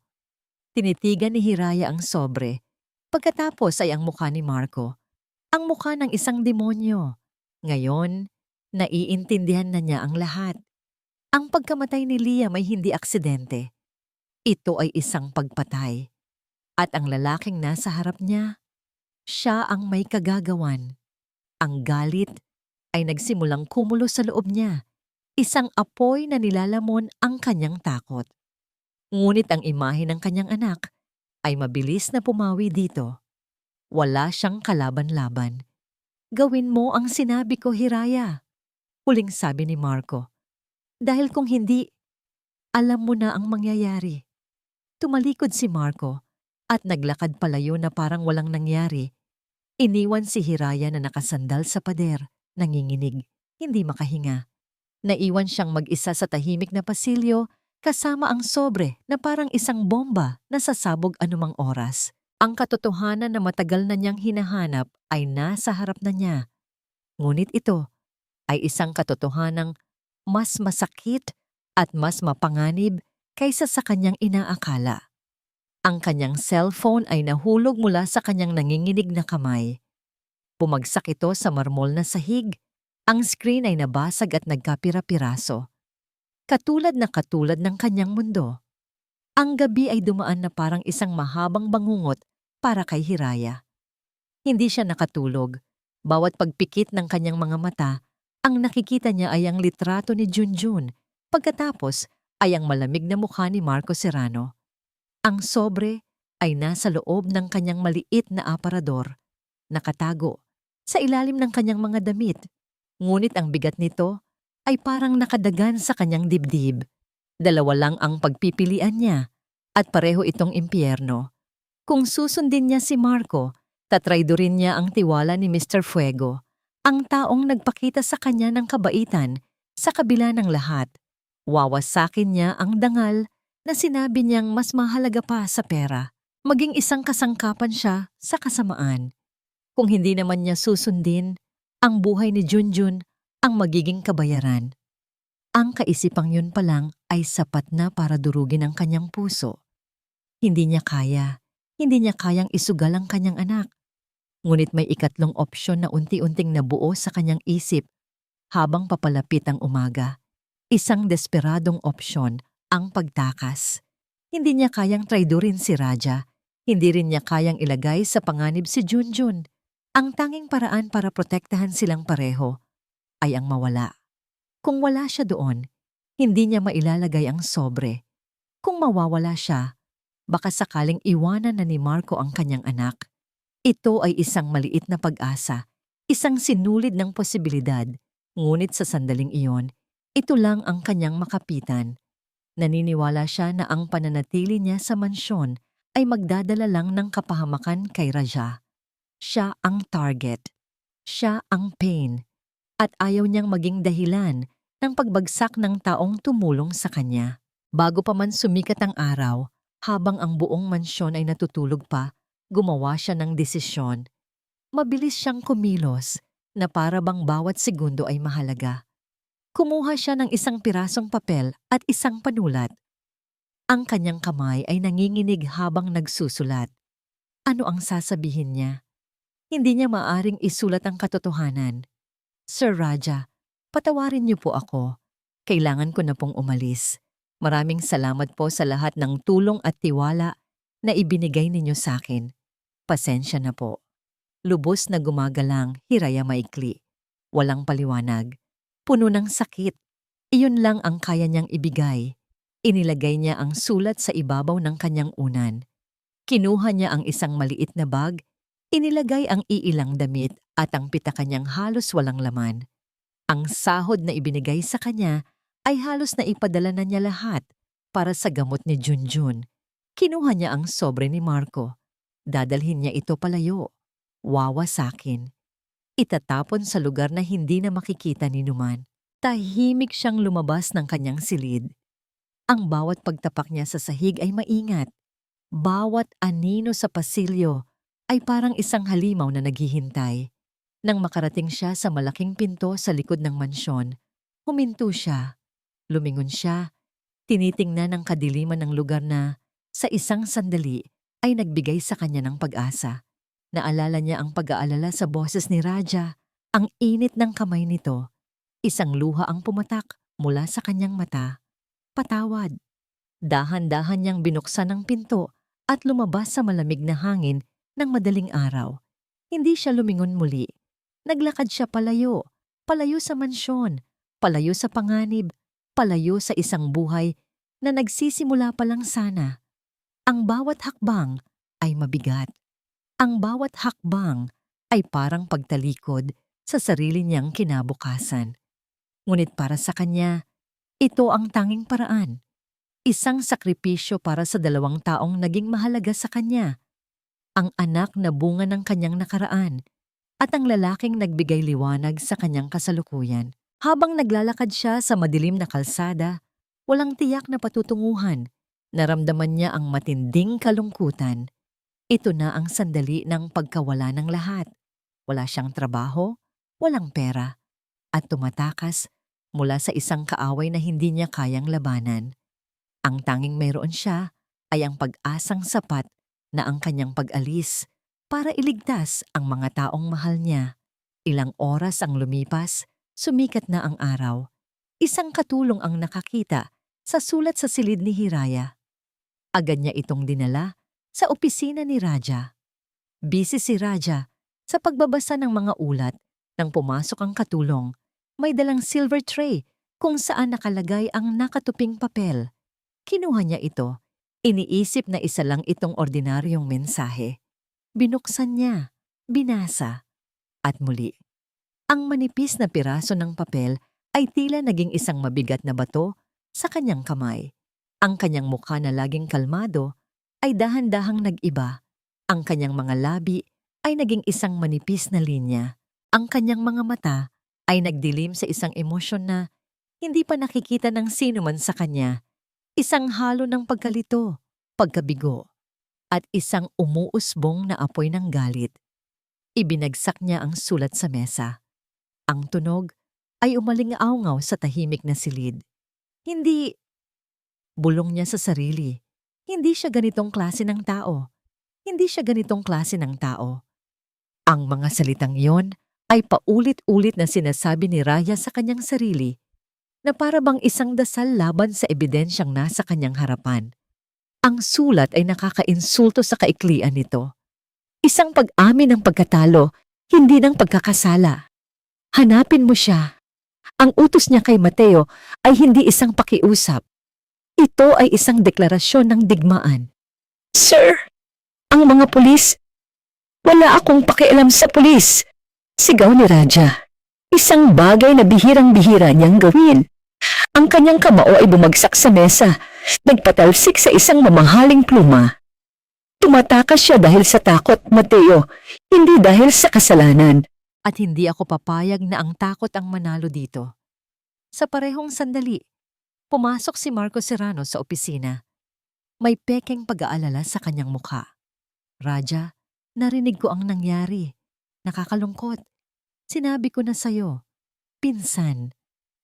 Tinitigan ni Hiraya ang sobre. Pagkatapos ay ang mukha ni Marco. Ang mukha ng isang demonyo. Ngayon, naiintindihan na niya ang lahat. Ang pagkamatay ni Liam ay hindi aksidente. Ito ay isang pagpatay. At ang lalaking nasa harap niya, siya ang may kagagawan. Ang galit ay nagsimulang kumulo sa loob niya. Isang apoy na nilalamon ang kanyang takot. Ngunit ang imahe ng kanyang anak ay mabilis na pumawi dito. Wala siyang kalaban-laban. Gawin mo ang sinabi ko, Hiraya. Huling sabi ni Marco. Dahil kung hindi, alam mo na ang mangyayari. Tumalikod si Marco at naglakad palayo na parang walang nangyari. Iniwan si Hiraya na nakasandal sa pader, nanginginig, hindi makahinga. Naiwan siyang mag-isa sa tahimik na pasilyo kasama ang sobre na parang isang bomba na sasabog anumang oras. Ang katotohanan na matagal na niyang hinahanap ay nasa harap na niya. Ngunit ito ay isang katotohanang mas masakit at mas mapanganib kaysa sa kanyang inaakala. Ang kanyang cellphone ay nahulog mula sa kanyang nanginginig na kamay. Bumagsak ito sa marmol na sahig. Ang screen ay nabasag at nagkapira-piraso. Katulad ng kanyang mundo. Ang gabi ay dumaan na parang isang mahabang bangungot para kay Hiraya. Hindi siya nakatulog. Bawat pagpikit ng kanyang mga mata, ang nakikita niya ay ang litrato ni Junjun. Pagkatapos ay ang malamig na mukha ni Marco Serrano. Ang sobre ay nasa loob ng kanyang maliit na aparador, nakatago sa ilalim ng kanyang mga damit. Ngunit ang bigat nito ay parang nakadagan sa kanyang dibdib. Dalawa lang ang pagpipilian niya at pareho itong impyerno. Kung susundin niya si Marco, tatraydorin niya ang tiwala ni Mr. Fuego, ang taong nagpakita sa kanya ng kabaitan sa kabila ng lahat. Wawasakin niya ang dangal na sinabi niyang mas mahalaga pa sa pera. Maging isang kasangkapan siya sa kasamaan. Kung hindi naman niya susundin, ang buhay ni Junjun ang magiging kabayaran. Ang kaisipang yun pa lang ay sapat na para durugin ang kanyang puso. Hindi niya kayang isugal ang kanyang anak. Ngunit may ikatlong opsyon na unti-unting nabuo sa kanyang isip habang papalapit ang umaga. Isang desperadong opsyon, ang pagtakas. Hindi niya kayang traidorin si Raja. Hindi rin niya kayang ilagay sa panganib si Junjun. Ang tanging paraan para protektahan silang pareho ay ang mawala. Kung wala siya doon, hindi niya mailalagay ang sobre. Kung mawawala siya, baka sakaling iwanan na ni Marco ang kanyang anak. Ito ay isang maliit na pag-asa, isang sinulid ng posibilidad. Ngunit sa sandaling iyon, ito lang ang kanyang makapitan. Naniniwala siya na ang pananatili niya sa mansyon ay magdadala lang ng kapahamakan kay Raja. Siya ang target. Siya ang pain. At ayaw niyang maging dahilan ng pagbagsak ng taong tumulong sa kanya. Bago pa man sumikat ang araw, habang ang buong mansyon ay natutulog pa, gumawa siya ng desisyon. Mabilis siyang kumilos na para bang bawat segundo ay mahalaga. Kumuha siya ng isang pirasong papel at isang panulat. Ang kanyang kamay ay nanginginig habang nagsusulat. Ano ang sasabihin niya? Hindi niya maaring isulat ang katotohanan. Sir Raja, patawarin niyo po ako. Kailangan ko na pong umalis. Maraming salamat po sa lahat ng tulong at tiwala na ibinigay ninyo sa akin. Pasensya na po. Lubos na gumagalang, Hiraya maikli. Walang paliwanag. Puno ng sakit. Iyon lang ang kaya niyang ibigay. Inilagay niya ang sulat sa ibabaw ng kanyang unan. Kinuha niya ang isang maliit na bag, inilagay ang iilang damit at ang pitaka niyang halos walang laman. Ang sahod na ibinigay sa kanya ay halos na ipadala na niya lahat para sa gamot ni Junjun. Kinuha niya ang sobre ni Marco. Dadalhin niya ito palayo. Wawasakin. Itatapon sa lugar na hindi na makikita ni Numan. Tahimik siyang lumabas ng kanyang silid. Ang bawat pagtapak niya sa sahig ay maingat. Bawat anino sa pasilyo ay parang isang halimaw na naghihintay. Nang makarating siya sa malaking pinto sa likod ng mansyon, huminto siya. Lumingon siya, tinitingnan ang kadiliman ng lugar na, sa isang sandali, ay nagbigay sa kanya ng pag-asa. Naalala niya ang pag-aalala sa boses ni Raja, ang init ng kamay nito. Isang luha ang pumatak mula sa kanyang mata. Patawad. Dahan-dahan niyang binuksan ang pinto at lumabas sa malamig na hangin ng madaling araw. Hindi siya lumingon muli. Naglakad siya palayo, palayo sa mansyon, palayo sa panganib, palayo sa isang buhay na nagsisimula pa lang sana. Ang bawat hakbang ay mabigat. Ang bawat hakbang ay parang pagtalikod sa sarili niyang kinabukasan. Ngunit para sa kanya, ito ang tanging paraan. Isang sakripisyo para sa dalawang taong naging mahalaga sa kanya. Ang anak na bunga ng kanyang nakaraan at ang lalaking nagbigay liwanag sa kanyang kasalukuyan. Habang naglalakad siya sa madilim na kalsada, walang tiyak na patutunguhan. Naramdaman niya ang matinding kalungkutan. Ito na ang sandali ng pagkawala ng lahat. Wala siyang trabaho, walang pera, at tumatakas mula sa isang kaaway na hindi niya kayang labanan. Ang tanging mayroon siya ay ang pag-asang sapat na ang kanyang pag-alis para iligtas ang mga taong mahal niya. Ilang oras ang lumipas, sumikat na ang araw. Isang katulong ang nakakita sa sulat sa silid ni Hiraya. Agad niya itong dinala sa opisina ni Raja. Busy si Raja sa pagbabasa ng mga ulat. Nang pumasok ang katulong, may dalang silver tray kung saan nakalagay ang nakatuping papel. Kinuha niya ito. Iniisip na isa lang itong ordinaryong mensahe. Binuksan niya, binasa, at muli. Ang manipis na piraso ng papel ay tila naging isang mabigat na bato sa kanyang kamay. Ang kanyang mukha na laging kalmado ay dahan-dahang nag-iba. Ang kanyang mga labi ay naging isang manipis na linya. Ang kanyang mga mata ay nagdilim sa isang emosyon na hindi pa nakikita ng sino man sa kanya. Isang halo ng pagkalito, pagkabigo, at isang umuusbong na apoy ng galit. Ibinagsak niya ang sulat sa mesa. Ang tunog ay umaling-aungaw sa tahimik na silid. Hindi, bulong niya sa sarili. Hindi siya ganitong klase ng tao. Hindi siya ganitong klase ng tao. Ang mga salitang yon ay paulit-ulit na sinasabi ni Raya sa kanyang sarili na para bang isang dasal laban sa ebidensyang nasa kanyang harapan. Ang sulat ay nakakainsulto sa kaiklian nito. Isang pag-amin ng pagkatalo, hindi ng pagkakasala. Hanapin mo siya. Ang utos niya kay Mateo ay hindi isang pakiusap. Ito ay isang deklarasyon ng digmaan. Sir, ang mga pulis, wala akong pakialam sa pulis. Sigaw ni Raja. Isang bagay na bihirang-bihira niyang gawin. Ang kanyang kamao ay bumagsak sa mesa, nagpatalsik sa isang mamahaling pluma. Tumatakas siya dahil sa takot, Mateo, hindi dahil sa kasalanan. At hindi ako papayag na ang takot ang manalo dito. Sa parehong sandali, pumasok si Marco Serrano sa opisina. May pekeng pag-aalala sa kanyang mukha. Raja, narinig ko ang nangyari. Nakakalungkot. Sinabi ko na sa'yo. Pinsan,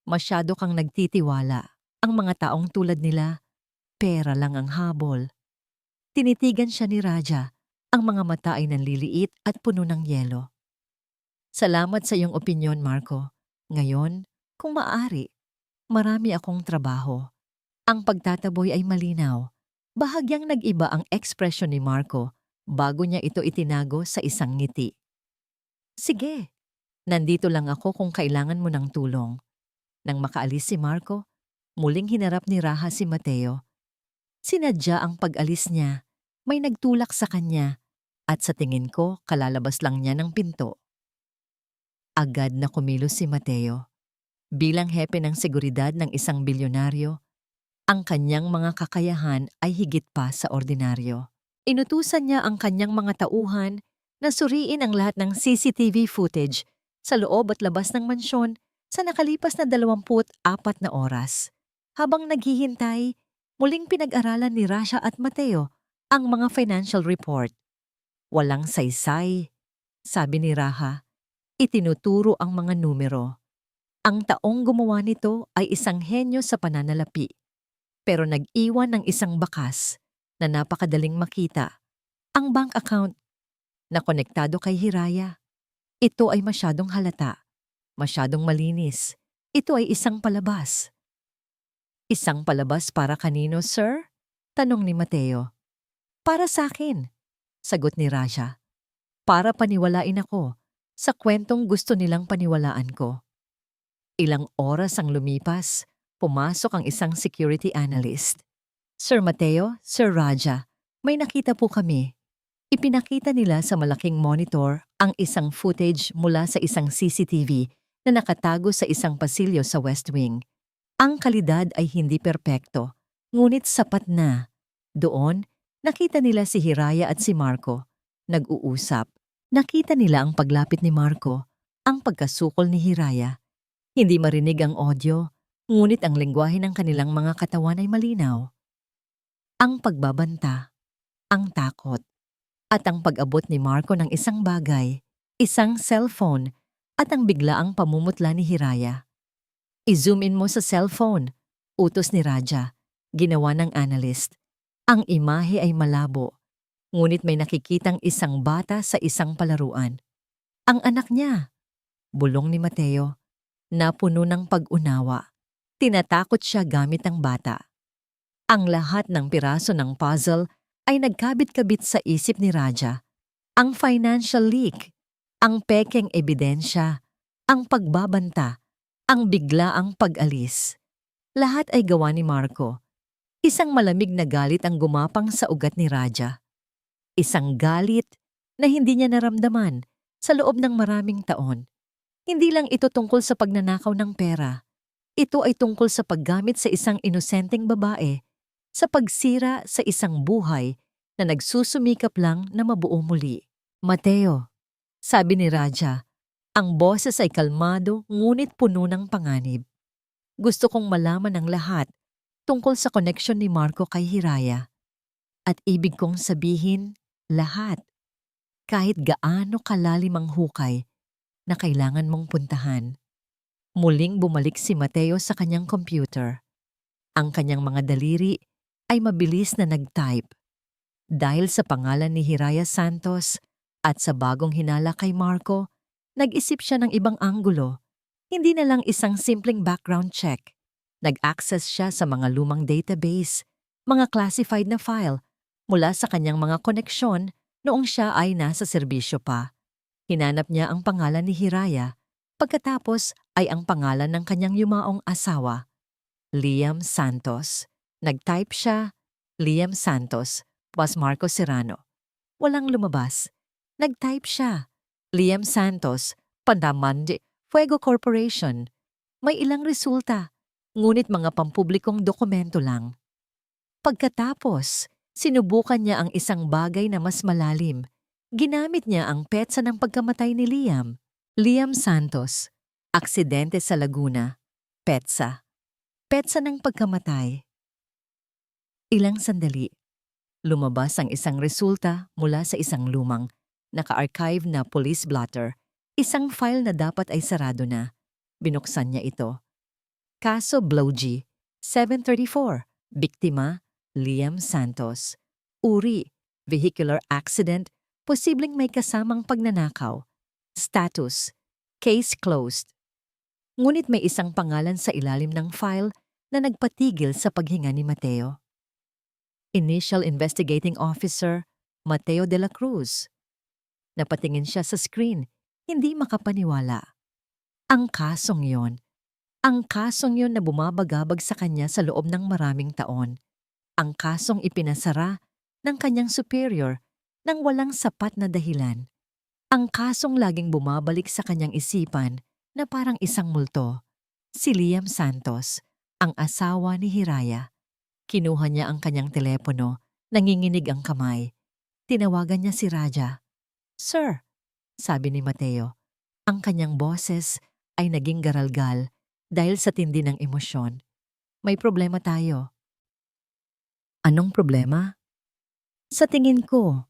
masyado kang nagtitiwala. Ang mga taong tulad nila, pera lang ang habol. Tinitigan siya ni Raja. Ang mga mata ay nanliliit at puno ng yelo. Salamat sa iyong opinyon, Marco. Ngayon, kung maaari, marami akong trabaho. Ang pagtataboy ay malinaw. Bahagyang nag-iba ang ekspresyon ni Marco bago niya ito itinago sa isang ngiti. Sige, nandito lang ako kung kailangan mo ng tulong. Nang makaalis si Marco, muling hinarap ni Raha si Mateo. Sinadya ang pag-alis niya, may nagtulak sa kanya, at sa tingin ko kalalabas lang niya ng pinto. Agad na kumilos si Mateo. Bilang hepe ng seguridad ng isang bilyonaryo, ang kanyang mga kakayahan ay higit pa sa ordinaryo. Inutusan niya ang kanyang mga tauhan na suriin ang lahat ng CCTV footage sa loob at labas ng mansyon sa nakalipas na 24 na oras. Habang naghihintay, muling pinag-aralan ni Rasha at Mateo ang mga financial report. Walang saysay, sabi ni Raha. Itinuturo ang mga numero. Ang taong gumawa nito ay isang henyo sa pananalapi, pero nag-iwan ng isang bakas na napakadaling makita. Ang bank account na konektado kay Hiraya. Ito ay masyadong halata, masyadong malinis. Ito ay isang palabas. Isang palabas para kanino, sir? Tanong ni Mateo. Para sa akin, sagot ni Raja. Para paniwalain ako sa kwentong gusto nilang paniwalaan ko. Ilang oras ang lumipas, pumasok ang isang security analyst. Sir Mateo, Sir Raja, may nakita po kami. Ipinakita nila sa malaking monitor ang isang footage mula sa isang CCTV na nakatago sa isang pasilyo sa West Wing. Ang kalidad ay hindi perpekto, ngunit sapat na. Doon, nakita nila si Hiraya at si Marco. Nag-uusap. Nakita nila ang paglapit ni Marco, ang pagkasukol ni Hiraya. Hindi marinig ang audio, ngunit ang lengguwahe ng kanilang mga katawan ay malinaw. Ang pagbabanta, ang takot, at ang pag-abot ni Marco ng isang bagay, isang cellphone, at ang biglaang pamumutla ni Hiraya. I-zoom in mo sa cellphone, utos ni Raja, ginawa ng analyst. Ang imahe ay malabo, ngunit may nakikitang isang bata sa isang palaruan. Ang anak niya, bulong ni Mateo, napuno ng pag-unawa. Tinatakot siya gamit ang bata. Ang lahat ng piraso ng puzzle ay nagkabit-kabit sa isip ni Raja. Ang financial leak, ang pekeng ebidensya, ang pagbabanta, ang biglaang pag-alis. Lahat ay gawa ni Marco. Isang malamig na galit ang gumapang sa ugat ni Raja. Isang galit na hindi niya naramdaman sa loob ng maraming taon. Hindi lang ito tungkol sa pagnanakaw ng pera. Ito ay tungkol sa paggamit sa isang inosenteng babae, sa pagsira sa isang buhay na nagsusumikap lang na mabuo muli. Mateo, sabi ni Raja, ang boses ay kalmado ngunit puno ng panganib. Gusto kong malaman ang lahat tungkol sa koneksyon ni Marco kay Hiraya. At ibig kong sabihin, lahat. Kahit gaano kalalim ang hukay na kailangan mong puntahan. Muling bumalik si Mateo sa kanyang computer. Ang kanyang mga daliri ay mabilis na nag-type. Dahil sa pangalan ni Hiraya Santos at sa bagong hinala kay Marco, nag-isip siya ng ibang anggulo. Hindi na lang isang simpleng background check. Nag-access siya sa mga lumang database, mga classified na file, mula sa kanyang mga koneksyon noong siya ay nasa serbisyo pa. Hinanap niya ang pangalan ni Hiraya, pagkatapos ay ang pangalan ng kanyang yumaong asawa, Liam Santos. Nag-type siya, Liam Santos, was Marco Serrano. Walang lumabas. Nag-type siya, Liam Santos, Pandamande, Fuego Corporation. May ilang resulta, ngunit mga pampublikong dokumento lang. Pagkatapos, sinubukan niya ang isang bagay na mas malalim. Ginamit niya ang petsa ng pagkamatay ni Liam. Liam Santos, aksidente sa Laguna, petsa. Petsa ng pagkamatay. Ilang sandali. Lumabas ang isang resulta mula sa isang lumang, naka-archive na police blotter, isang file na dapat ay sarado na. Binuksan niya ito. Kaso Blowgy, 734, biktima, Liam Santos. Uri, vehicular accident, posibleng may kasamang pagnanakaw. Status, case closed. Ngunit may isang pangalan sa ilalim ng file na nagpatigil sa paghinga ni Mateo. Initial Investigating Officer, Mateo de la Cruz. Napatingin siya sa screen, Hindi makapaniwala. Ang kasong yon. Ang kasong yon na bumabagabag sa kanya sa loob ng maraming taon. Ang kasong ipinasara ng kanyang superior nang walang sapat na dahilan. Ang kasong laging bumabalik sa kanyang isipan na parang isang multo. Si Liam Santos, ang asawa ni Hiraya. Kinuha niya ang kanyang telepono, nanginginig ang kamay. Tinawagan niya si Raja. "Sir," sabi ni Mateo. Ang kanyang boses ay naging garalgal dahil sa tindi ng emosyon. "May problema tayo." "Anong problema?" "Sa tingin ko,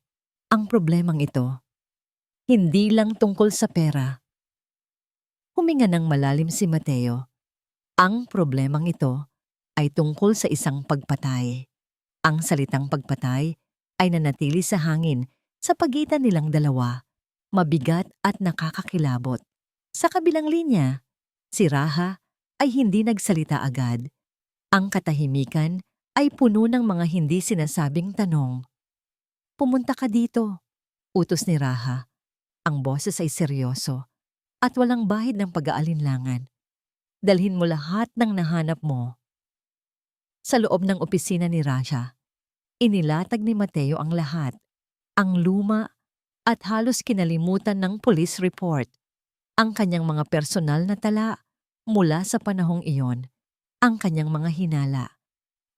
ang problemang ito, hindi lang tungkol sa pera." Huminga ng malalim si Mateo. Ang problemang ito ay tungkol sa isang pagpatay. Ang salitang pagpatay ay nanatili sa hangin sa pagitan nilang dalawa, mabigat at nakakakilabot. Sa kabilang linya, si Raha ay hindi nagsalita agad. Ang katahimikan ay puno ng mga hindi sinasabing tanong. "Pumunta ka dito," utos ni Raha. Ang boses ay seryoso at walang bahid ng pag-aalinlangan. "Dalhin mo lahat ng nahanap mo." Sa loob ng opisina ni Raja, inilatag ni Mateo ang lahat. Ang luma at halos kinalimutan ng police report. Ang kanyang mga personal na tala mula sa panahong iyon. Ang kanyang mga hinala.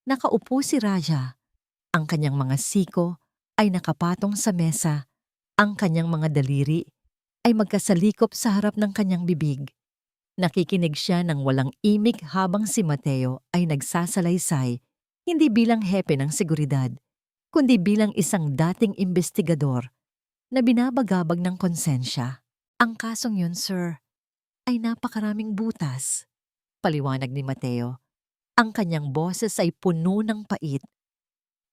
Nakaupo si Raja. Ang kanyang mga siko ay nakapatong sa mesa. Ang kanyang mga daliri ay magkasalikop sa harap ng kanyang bibig. Nakikinig siya ng walang imik habang si Mateo ay nagsasalaysay, hindi bilang hepe ng seguridad, kundi bilang isang dating investigador na binabagabag ng konsensya. "Ang kasong yun, sir, ay napakaraming butas," paliwanag ni Mateo. Ang kanyang boses ay puno ng pait.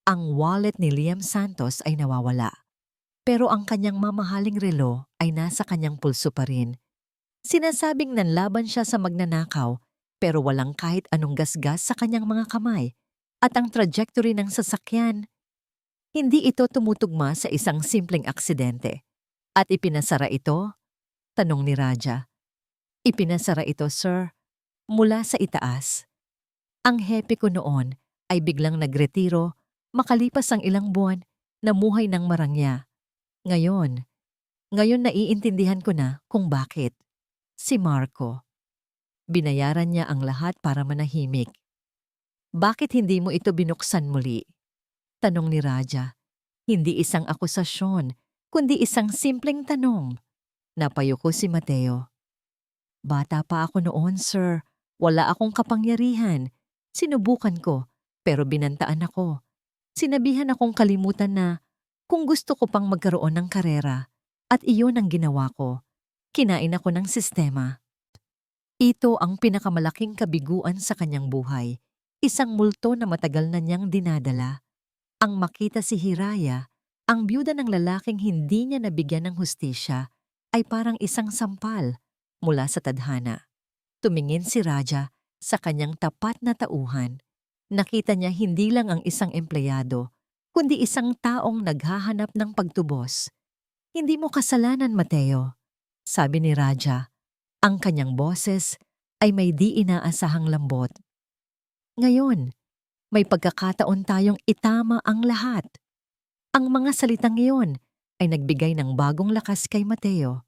Ang wallet ni Liam Santos ay nawawala, pero ang kanyang mamahaling relo ay nasa kanyang pulso pa rin. Sinasabing nanlaban siya sa magnanakaw, pero walang kahit anong gasgas sa kanyang mga kamay. At ang trajectory ng sasakyan, hindi ito tumutugma sa isang simpleng aksidente. "At ipinasara ito?" tanong ni Raja. "Ipinasara ito, sir, mula sa itaas. Ang hepe ko noon ay biglang nagretiro, makalipas ang ilang buwan, namuhay ng marangya. Ngayon naiintindihan ko na kung bakit. Si Marco. Binayaran niya ang lahat para manahimik." "Bakit hindi mo ito binuksan muli?" tanong ni Raja. Hindi isang akusasyon, kundi isang simpleng tanong. Napayuko si Mateo. "Bata pa ako noon, sir. Wala akong kapangyarihan. Sinubukan ko, pero binantaan ako. Sinabihan akong kalimutan na kung gusto ko pang magkaroon ng karera, at iyon ang ginawa ko. Kinain ako ng sistema." Ito ang pinakamalaking kabiguan sa kanyang buhay. Isang multo na matagal na niyang dinadala. Ang makita si Hiraya, ang byuda ng lalaking hindi niya nabigyan ng hustisya, ay parang isang sampal mula sa tadhana. Tumingin si Raja sa kanyang tapat na tauhan. Nakita niya hindi lang ang isang empleyado, kundi isang taong naghahanap ng pagtubos. "Hindi mo kasalanan, Mateo," sabi ni Raja. Ang kanyang boses ay may di inaasahang lambot. "Ngayon, may pagkakataon tayong itama ang lahat." Ang mga salitang iyon ay nagbigay ng bagong lakas kay Mateo.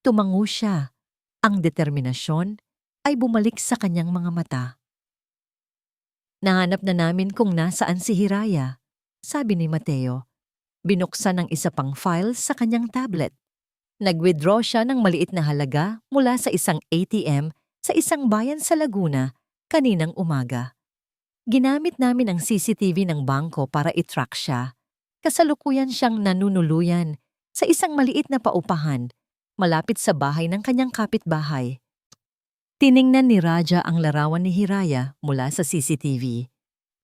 Tumango siya. Ang determinasyon ay bumalik sa kanyang mga mata. "Nahanap na namin kung nasaan si Hiraya," sabi ni Mateo. Binuksan ang isa pang file sa kanyang tablet. Nag-withdraw siya ng maliit na halaga mula sa isang ATM sa isang bayan sa Laguna kaninang umaga. "Ginamit namin ang CCTV ng bangko para i-track siya. Kasalukuyan siyang nanunuluyan sa isang maliit na paupahan malapit sa bahay ng kanyang kapitbahay." Tiningnan ni Raja ang larawan ni Hiraya mula sa CCTV.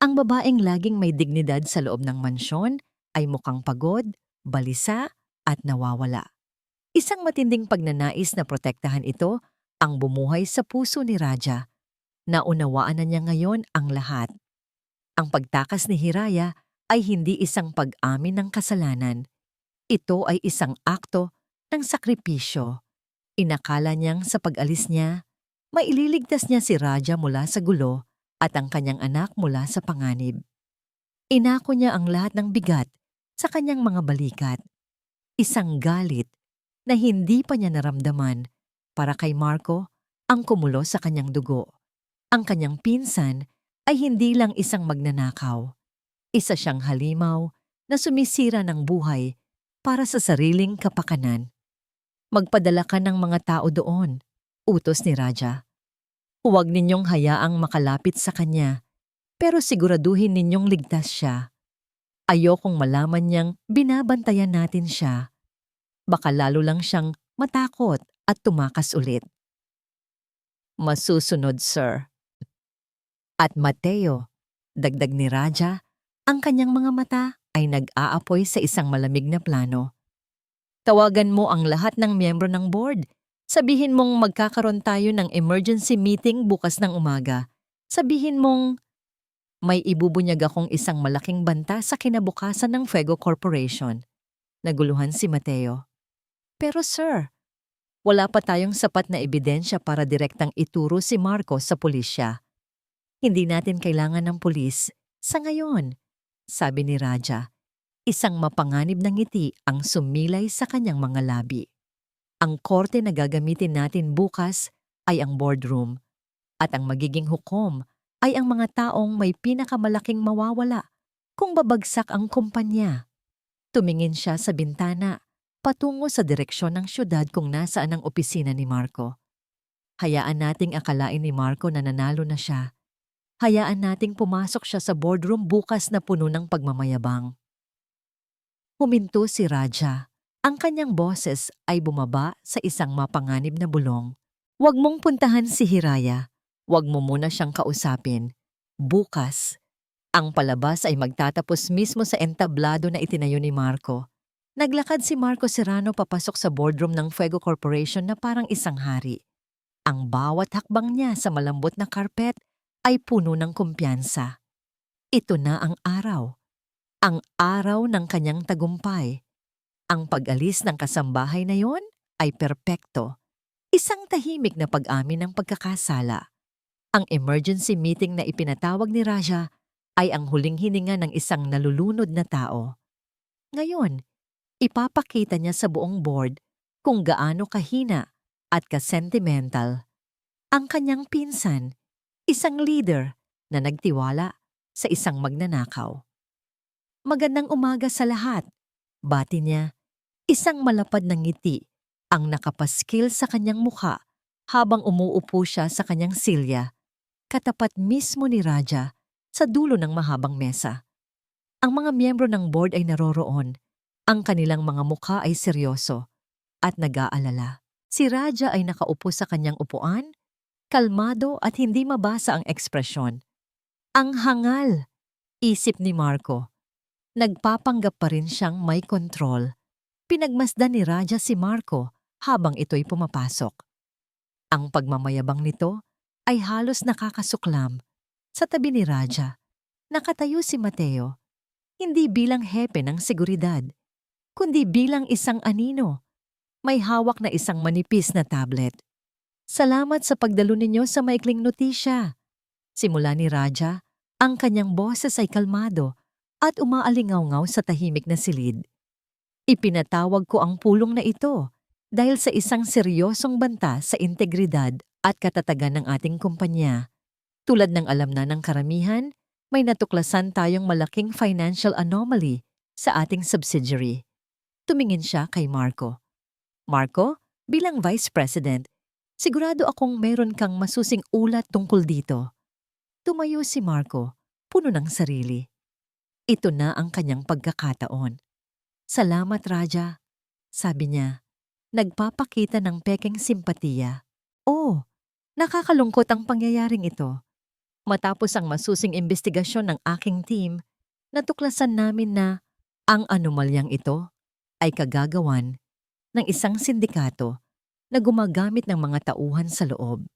Ang babaeng laging may dignidad sa loob ng mansyon ay mukhang pagod, balisa at nawawala. Isang matinding pagnanais na protektahan ito ang bumuhay sa puso ni Raja. Naunawaan na niya ngayon ang lahat. Ang pagtakas ni Hiraya ay hindi isang pag-amin ng kasalanan. Ito ay isang akto ng sakripisyo. Inakala niyang sa pag-alis niya, maililigtas niya si Raja mula sa gulo at ang kanyang anak mula sa panganib. Inako niya ang lahat ng bigat sa kanyang mga balikat. Isang galit na hindi pa niya naramdaman para kay Marco ang kumulo sa kanyang dugo. Ang kanyang pinsan ay hindi lang isang magnanakaw. Isa siyang halimaw na sumisira ng buhay para sa sariling kapakanan. Magpadala ka ng mga tao doon, utos ni Raja. Huwag ninyong hayaang makalapit sa kanya, pero siguraduhin ninyong ligtas siya. Ayokong malaman niyang binabantayan natin siya. Baka lalo lang siyang matakot at tumakas ulit. Masusunod, sir. At Mateo, dagdag ni Raja, ang kanyang mga mata ay nag-aapoy sa isang malamig na plano. Tawagan mo ang lahat ng miyembro ng board. Sabihin mong magkakaroon tayo ng emergency meeting bukas ng umaga. Sabihin mong may ibubunyag akong isang malaking banta sa kinabukasan ng Fuego Corporation. Naguluhan si Mateo. Pero sir, wala pa tayong sapat na ebidensya para direktang ituro si Marco sa pulisya. Hindi natin kailangan ng pulis sa ngayon, sabi ni Raja. Isang mapanganib na ngiti ang sumilay sa kanyang mga labi. Ang korte na gagamitin natin bukas ay ang boardroom at ang magiging hukom ay ang mga taong may pinakamalaking mawawala kung babagsak ang kumpanya. Tumingin siya sa bintana patungo sa direksyon ng syudad kung nasaan ang opisina ni Marco. Hayaan nating akalain ni Marco na nanalo na siya. Hayaan nating pumasok siya sa boardroom bukas na puno ng pagmamayabang. Huminto si Raja. Ang kanyang boses ay bumaba sa isang mapanganib na bulong. Huwag mong puntahan si Hiraya. Huwag mo muna siyang kausapin. Bukas, ang palabas ay magtatapos mismo sa entablado na itinayo ni Marco. Naglakad si Marco Serrano papasok sa boardroom ng Fuego Corporation na parang isang hari. Ang bawat hakbang niya sa malambot na karpet ay puno ng kumpiyansa. Ito na ang araw. Ang araw ng kanyang tagumpay. Ang pag-alis ng kasambahay na yon ay perpekto. Isang tahimik na pag-amin ng pagkakasala. Ang emergency meeting na ipinatawag ni Raja ay ang huling hininga ng isang nalulunod na tao. Ngayon, ipapakita niya sa buong board kung gaano kahina at kasentimental ang kanyang pinsan, isang leader na nagtiwala sa isang magnanakaw. Magandang umaga sa lahat, bati niya. Isang malapad na ngiti ang nakapaskil sa kanyang mukha habang umuupo siya sa kanyang silya, katapat mismo ni Raja sa dulo ng mahabang mesa. Ang mga miyembro ng board ay naroroon. Ang kanilang mga mukha ay seryoso at nag-aalala. Si Raja ay nakaupo sa kanyang upuan, kalmado at hindi mabasa ang ekspresyon. Ang hangal, isip ni Marco. Nagpapanggap pa rin siyang may kontrol. Pinagmasdan ni Raja si Marco habang ito'y pumapasok. Ang pagmamayabang nito ay halos nakakasuklam. Sa tabi ni Raja, nakatayo si Mateo, hindi bilang hepe ng seguridad, kundi bilang isang anino. May hawak na isang manipis na tablet. Salamat sa pagdalo ninyo sa maikling notisya. Simula ni Raja, ang kanyang boses ay kalmado at umaalingaw-ngaw sa tahimik na silid. Ipinatawag ko ang pulong na ito dahil sa isang seryosong banta sa integridad at katatagan ng ating kumpanya. Tulad ng alam na ng karamihan, may natuklasan tayong malaking financial anomaly sa ating subsidiary. Tumingin siya kay Marco. Marco, bilang Vice President, sigurado akong meron kang masusing ulat tungkol dito. Tumayo si Marco, puno ng sarili. Ito na ang kanyang pagkakataon. Salamat, Raja, sabi niya. Nagpapakita ng pekeng simpatiya. Oh, nakakalungkot ang pangyayaring ito. Matapos ang masusing investigasyon ng aking team, natuklasan namin na ang anomalyang ito ay kagagawan ng isang sindikato na gumagamit ng mga tauhan sa loob.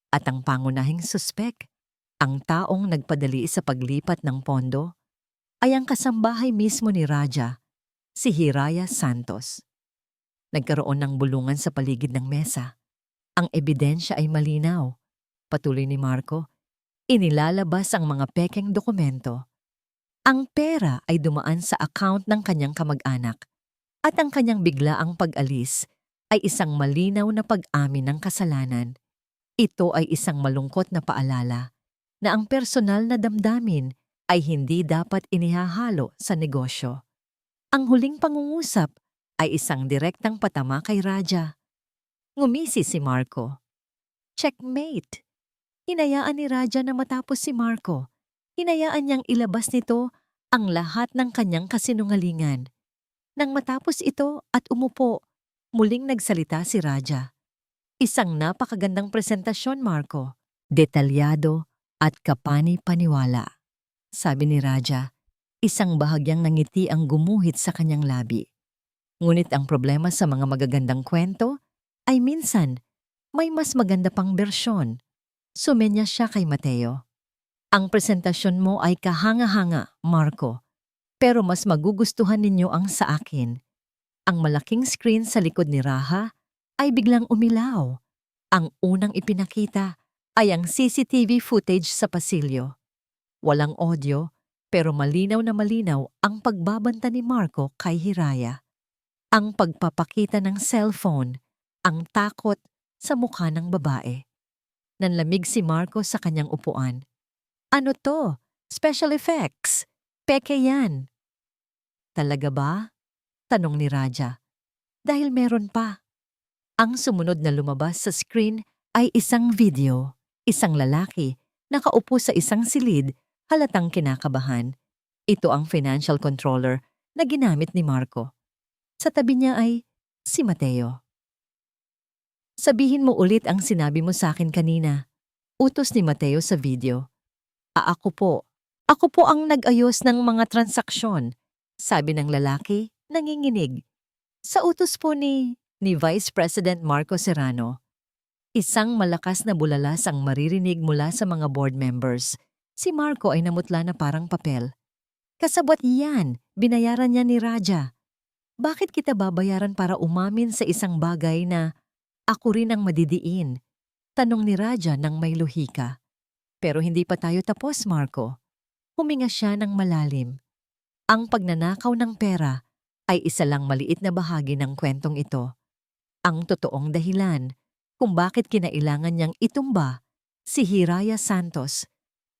At ang pangunahing suspek, ang taong nagpadali sa paglipat ng pondo, ay ang kasambahay mismo ni Raja, si Hiraya Santos. Nagkaroon ng bulungan sa paligid ng mesa. Ang ebidensya ay malinaw. Patuloy ni Marco, inilalabas ang mga pekeng dokumento. Ang pera ay dumaan sa account ng kanyang kamag-anak at ang kanyang biglaang pag-alis ay isang malinaw na pag-amin ng kasalanan. Ito ay isang malungkot na paalala na ang personal na damdamin ay hindi dapat inihahalo sa negosyo. Ang huling pangungusap ay isang direktang patama kay Raja. Ngumisi si Marco. Checkmate! Hinayaan ni Raja na matapos si Marco. Hinayaan niyang ilabas nito ang lahat ng kanyang kasinungalingan. Nang matapos ito at umupo, muling nagsalita si Raja. Isang napakagandang presentasyon, Marco. Detalyado at kapani-paniwala. Sabi ni Raja, isang bahagyang nangiti ang gumuhit sa kanyang labi. Ngunit ang problema sa mga magagandang kwento ay minsan may mas maganda pang bersyon. Sumenya siya kay Mateo. Ang presentasyon mo ay kahanga-hanga, Marco. Pero mas magugustuhan ninyo ang sa akin. Ang malaking screen sa likod ni Raha ay biglang umilaw. Ang unang ipinakita ay ang CCTV footage sa pasilyo. Walang audio, pero malinaw na malinaw ang pagbabanta ni Marco kay Hiraya. Ang pagpapakita ng cellphone, ang takot sa mukha ng babae. Nanlamig si Marco sa kanyang upuan. Ano to? Special effects? Peke yan. Talaga ba? Tanong ni Raja. Dahil meron pa. Ang sumunod na lumabas sa screen ay isang video. Isang lalaki, nakaupo sa isang silid, halatang kinakabahan. Ito ang financial controller na ginamit ni Marco. Sa tabi niya ay si Mateo. Sabihin mo ulit ang sinabi mo sa akin kanina. Utos ni Mateo sa video. Ako po. Ako po ang nag-ayos ng mga transaksyon. Sabi ng lalaki, nanginginig. Sa utos po ni Vice President Marco Serrano. Isang malakas na bulalas ang maririnig mula sa mga board members. Si Marco ay namutla na parang papel. Kasabwat yan, binayaran niya ni Raja. Bakit kita babayaran para umamin sa isang bagay na ako rin ang madidiin? Tanong ni Raja nang may luhika. Pero hindi pa tayo tapos, Marco. Huminga siya ng malalim. Ang pagnanakaw ng pera ay isa lang maliit na bahagi ng kwentong ito. Ang totoong dahilan kung bakit kinailangan niyang itumba si Hiraya Santos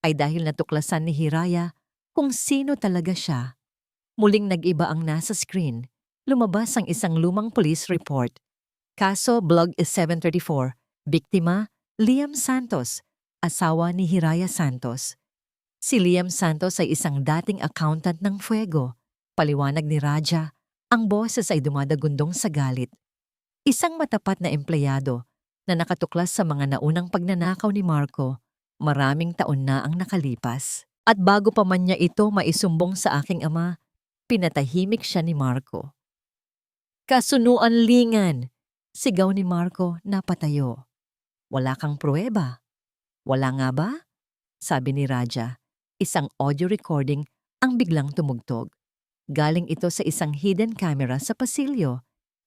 ay dahil natuklasan ni Hiraya kung sino talaga siya. Muling nag-iba ang nasa screen. Lumabas ang isang lumang police report. Kaso Blog is 734. Biktima, Liam Santos, asawa ni Hiraya Santos. Si Liam Santos ay isang dating accountant ng Fuego. Paliwanag ni Raja, ang boses ay dumadagundong sa galit. Isang matapat na empleyado na nakatuklas sa mga naunang pagnanakaw ni Marco. Maraming taon na ang nakalipas. At bago pa man niya ito maisumbong sa aking ama, pinatahimik siya ni Marco. Kasunuan lingan! Sigaw ni Marco na patayo. Wala kang pruweba. Wala nga ba? Sabi ni Raja. Isang audio recording ang biglang tumugtog. Galing ito sa isang hidden camera sa pasilyo.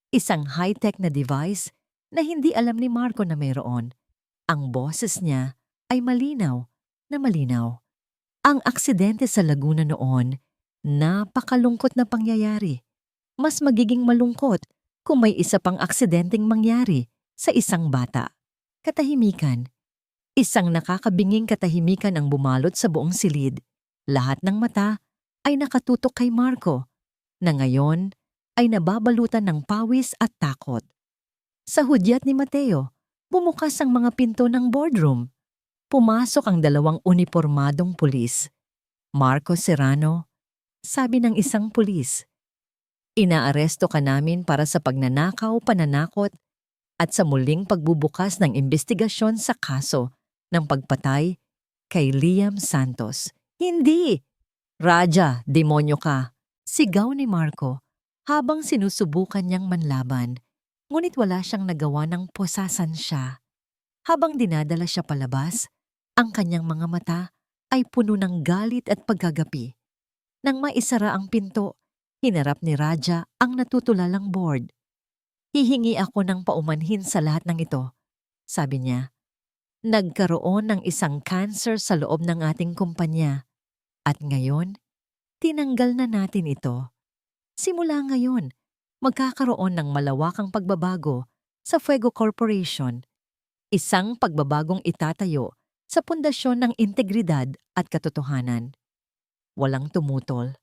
Isang high-tech na device na hindi alam ni Marco na mayroon. Ang boses niya ay malinaw na malinaw. Ang aksidente sa Laguna noon, napakalungkot na pangyayari. Mas magiging malungkot kung may isa pang aksidenteng mangyari sa isang bata. Katahimikan. Isang nakakabinging katahimikan ang bumalot sa buong silid. Lahat ng mata ay nakatutok kay Marco, na ngayon ay nababalutan ng pawis at takot. Sa hudyat ni Mateo, bumukas ang mga pinto ng boardroom. Pumasok ang dalawang unipormadong pulis. Marco Serrano, sabi ng isang pulis. Inaaresto ka namin para sa pagnanakaw, pananakot, at sa muling pagbubukas ng investigasyon sa kaso ng pagpatay kay Liam Santos. Hindi! Raja, demonyo ka! Sigaw ni Marco habang sinusubukan niyang manlaban. Ngunit wala siyang nagawa ng posasan siya. Habang dinadala siya palabas, ang kanyang mga mata ay puno ng galit at paggagapi. Nang maisara ang pinto, hinarap ni Raja ang natutulalang board. Hihingi ako ng paumanhin sa lahat ng ito, sabi niya. Nagkaroon ng isang cancer sa loob ng ating kumpanya at ngayon, tinanggal na natin ito. Simula ngayon, magkakaroon ng malawakang pagbabago sa Fuego Corporation, isang pagbabagong itatayo sa pundasyon ng integridad at katotohanan. Walang tumutol.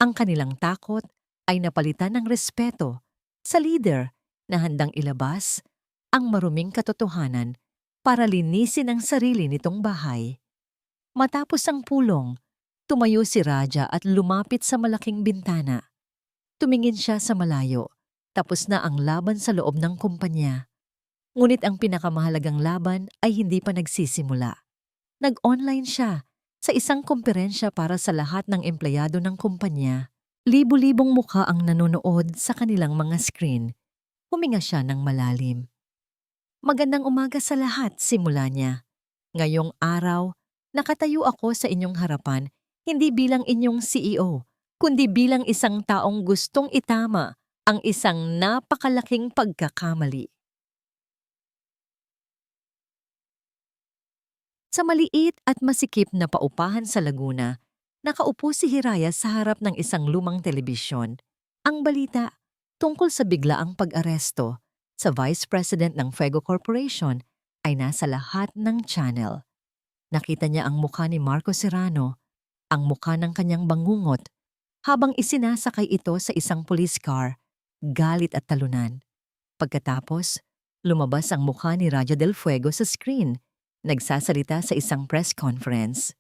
Ang kanilang takot ay napalitan ng respeto sa leader na handang ilabas ang maruming katotohanan para linisin ang sarili nitong bahay. Matapos ang pulong, tumayo si Raja at lumapit sa malaking bintana. Tumingin siya sa malayo, tapos na ang laban sa loob ng kumpanya. Ngunit ang pinakamahalagang laban ay hindi pa nagsisimula. Nag-online siya sa isang komperensya para sa lahat ng empleyado ng kumpanya. Libo-libong mukha ang nanonood sa kanilang mga screen. Huminga siya ng malalim. Magandang umaga sa lahat, simula niya. Ngayong araw, nakatayo ako sa inyong harapan hindi bilang inyong CEO, kundi bilang isang taong gustong itama ang isang napakalaking pagkakamali. Sa maliit at masikip na paupahan sa Laguna, nakaupo si Hiraya sa harap ng isang lumang telebisyon. Ang balita tungkol sa biglaang pag-aresto sa Vice President ng Fuego Corporation ay nasa lahat ng channel. Nakita niya ang mukha ni Marco Serrano, ang mukha ng kanyang bangungot, habang isinasakay ito sa isang police car, galit at talunan. Pagkatapos, lumabas ang mukha ni Raja del Fuego sa screen, nagsasalita sa isang press conference.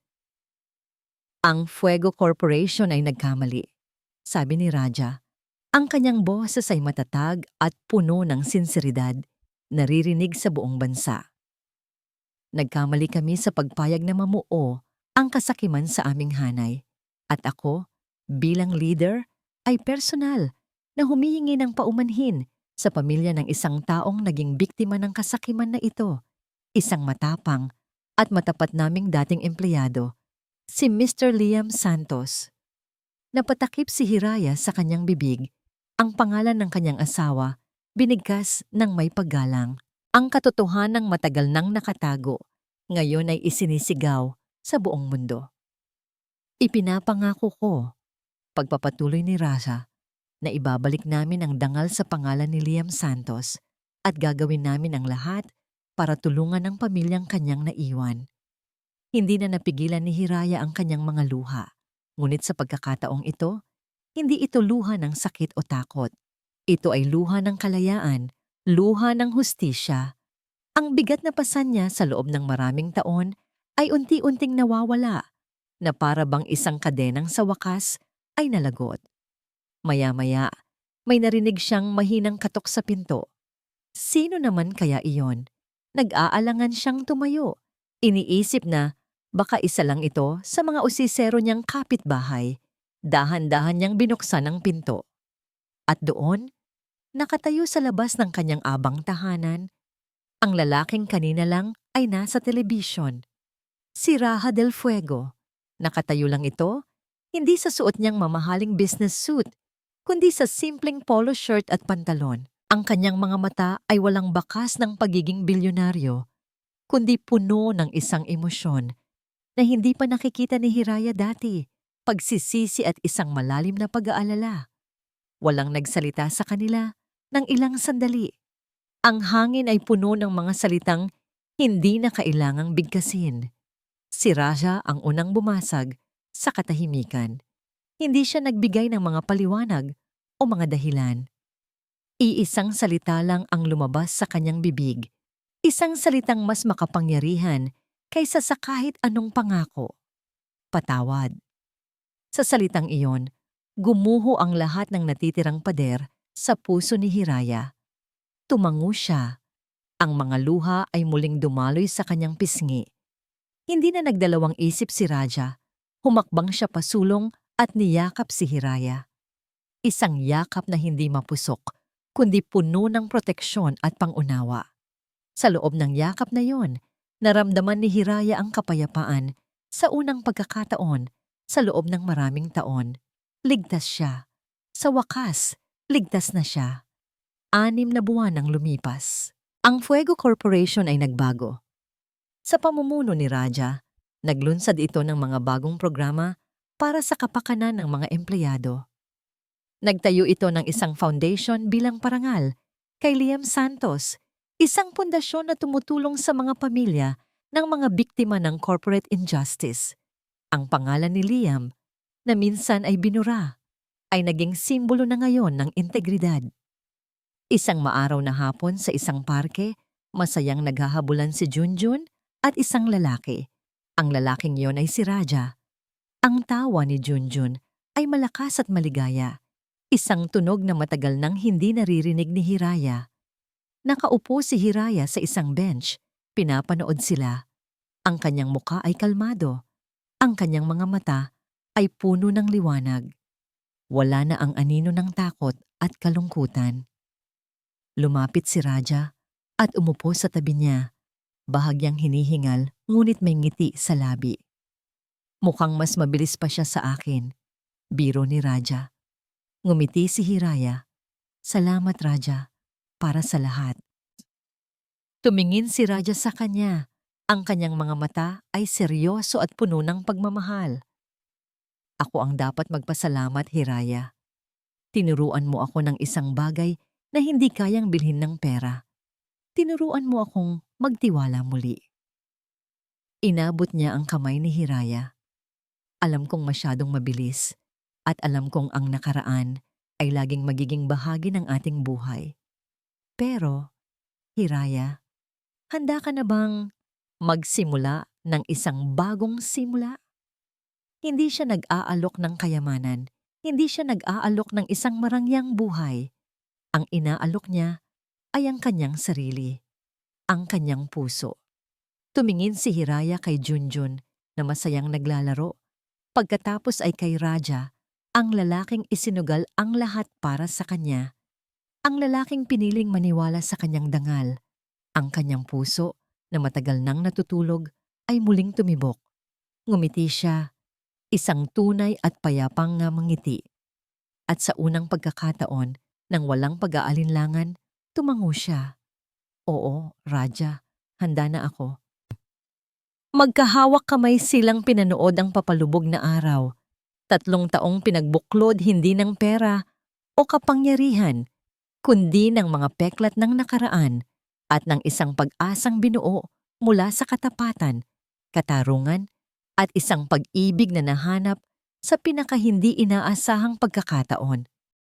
Ang Fuego Corporation ay nagkamali, sabi ni Raja. Ang kanyang boses ay matatag at puno ng sinseridad, naririnig sa buong bansa. Nagkamali kami sa pagpayag na mamuo ang kasakiman sa aming hanay. At ako, bilang leader, ay personal na humihingi ng paumanhin sa pamilya ng isang taong naging biktima ng kasakiman na ito. Isang matapang at matapat naming dating empleyado, si Mr. Liam Santos. Napatakip si Hiraya sa kanyang bibig. Ang pangalan ng kanyang asawa, binigkas ng may paggalang. Ang katotohanang matagal nang nakatago, ngayon ay isinisigaw sa buong mundo. Ipinapangako ko, pagpapatuloy ni Raja, na ibabalik namin ang dangal sa pangalan ni Liam Santos at gagawin namin ang lahat para tulungan ang pamilyang kanyang naiwan. Hindi na napigilan ni Hiraya ang kanyang mga luha, ngunit sa pagkakataong ito, hindi ito luha ng sakit o takot. Ito ay luha ng kalayaan, luha ng hustisya. Ang bigat na pasan niya sa loob ng maraming taon ay unti-unting nawawala, na para bang isang kadenang sa wakas ay nalagot. Maya-maya, may narinig siyang mahinang katok sa pinto. Sino naman kaya iyon? Nag-aalangan siyang tumayo. Iniisip na baka isa lang ito sa mga usisero niyang kapitbahay. Dahan-dahan niyang binuksan ang pinto. At doon, nakatayo sa labas ng kanyang abang tahanan, ang lalaking kanina lang ay nasa telebisyon. Si Raja del Fuego. Nakatayo lang ito, hindi sa suot niyang mamahaling business suit, kundi sa simpleng polo shirt at pantalon. Ang kanyang mga mata ay walang bakas ng pagiging bilyonaryo, kundi puno ng isang emosyon na hindi pa nakikita ni Hiraya dati, pagsisisi at isang malalim na pag-aalala. Walang nagsalita sa kanila ng ilang sandali. Ang hangin ay puno ng mga salitang hindi na kailangang bigkasin. Si Raja ang unang bumasag sa katahimikan. Hindi siya nagbigay ng mga paliwanag o mga dahilan. Iisang salita lang ang lumabas sa kanyang bibig. Isang salitang mas makapangyarihan kaysa sa kahit anong pangako. Patawad. Sa salitang iyon, gumuho ang lahat ng natitirang pader sa puso ni Hiraya. Tumango siya. Ang mga luha ay muling dumaloy sa kanyang pisngi. Hindi na nagdalawang isip si Raja. Humakbang siya pasulong at niyakap si Hiraya. Isang yakap na hindi mapusok, kundi puno ng proteksyon at pangunawa. Sa loob ng yakap na yon, naramdaman ni Hiraya ang kapayapaan sa unang pagkakataon sa loob ng maraming taon. Ligtas siya. Sa wakas, ligtas na siya. 6 na buwan ang lumipas. Ang Fuego Corporation ay nagbago. Sa pamumuno ni Raja, naglunsad ito ng mga bagong programa para sa kapakanan ng mga empleyado. Nagtayo ito ng isang foundation bilang parangal kay Liam Santos, isang pundasyon na tumutulong sa mga pamilya ng mga biktima ng corporate injustice. Ang pangalan ni Liam, na minsan ay binura, ay naging simbolo na ngayon ng integridad. Isang maaraw na hapon sa isang parke, masayang naghahabulan si Junjun at isang lalaki. Ang lalaking yon ay si Raja. Ang tawa ni Junjun ay malakas at maligaya. Isang tunog na matagal nang hindi naririnig ni Hiraya. Nakaupo si Hiraya sa isang bench. Pinapanood sila. Ang kanyang muka ay kalmado. Ang kanyang mga mata ay puno ng liwanag. Wala na ang anino ng takot at kalungkutan. Lumapit si Raja at umupo sa tabi niya. Bahagyang hinihingal ngunit may ngiti sa labi. Mukhang mas mabilis pa siya sa akin. Biro ni Raja. Ngumiti si Hiraya. Salamat Raja, para sa lahat. Tumingin si Raja sa kanya. Ang kanyang mga mata ay seryoso at puno ng pagmamahal. Ako ang dapat magpasalamat, Hiraya. Tinuruan mo ako ng isang bagay na hindi kayang bilhin ng pera. Tinuruan mo akong magtiwala muli. Inabot niya ang kamay ni Hiraya. Alam kong masyadong mabilis at alam kong ang nakaraan ay laging magiging bahagi ng ating buhay. Pero, Hiraya, handa ka na bang magsimula ng isang bagong simula? Hindi siya nag-aalok ng kayamanan. Hindi siya nag-aalok ng isang marangyang buhay. Ang inaalok niya ay ang kanyang sarili, ang kanyang puso. Tumingin si Hiraya kay Junjun na masayang naglalaro. Pagkatapos ay kay Raja, ang lalaking isinugal ang lahat para sa kanya. Ang lalaking piniling maniwala sa kanyang dangal. Ang kanyang puso na matagal nang natutulog ay muling tumibok. Ngumiti siya, isang tunay at payapang nga mangiti. At sa unang pagkakataon, nang walang pag-aalinlangan, tumango siya. Oo, Raja, handa na ako. Magkahawak kamay silang pinanood ang papalubog na araw. 3 taong pinagbuklod hindi ng pera o kapangyarihan, kundi ng mga peklat ng nakaraan at ng isang pag-asang binuo mula sa katapatan, katarungan, at isang pag-ibig na nahanap sa pinakahindi inaasahang pagkakataon.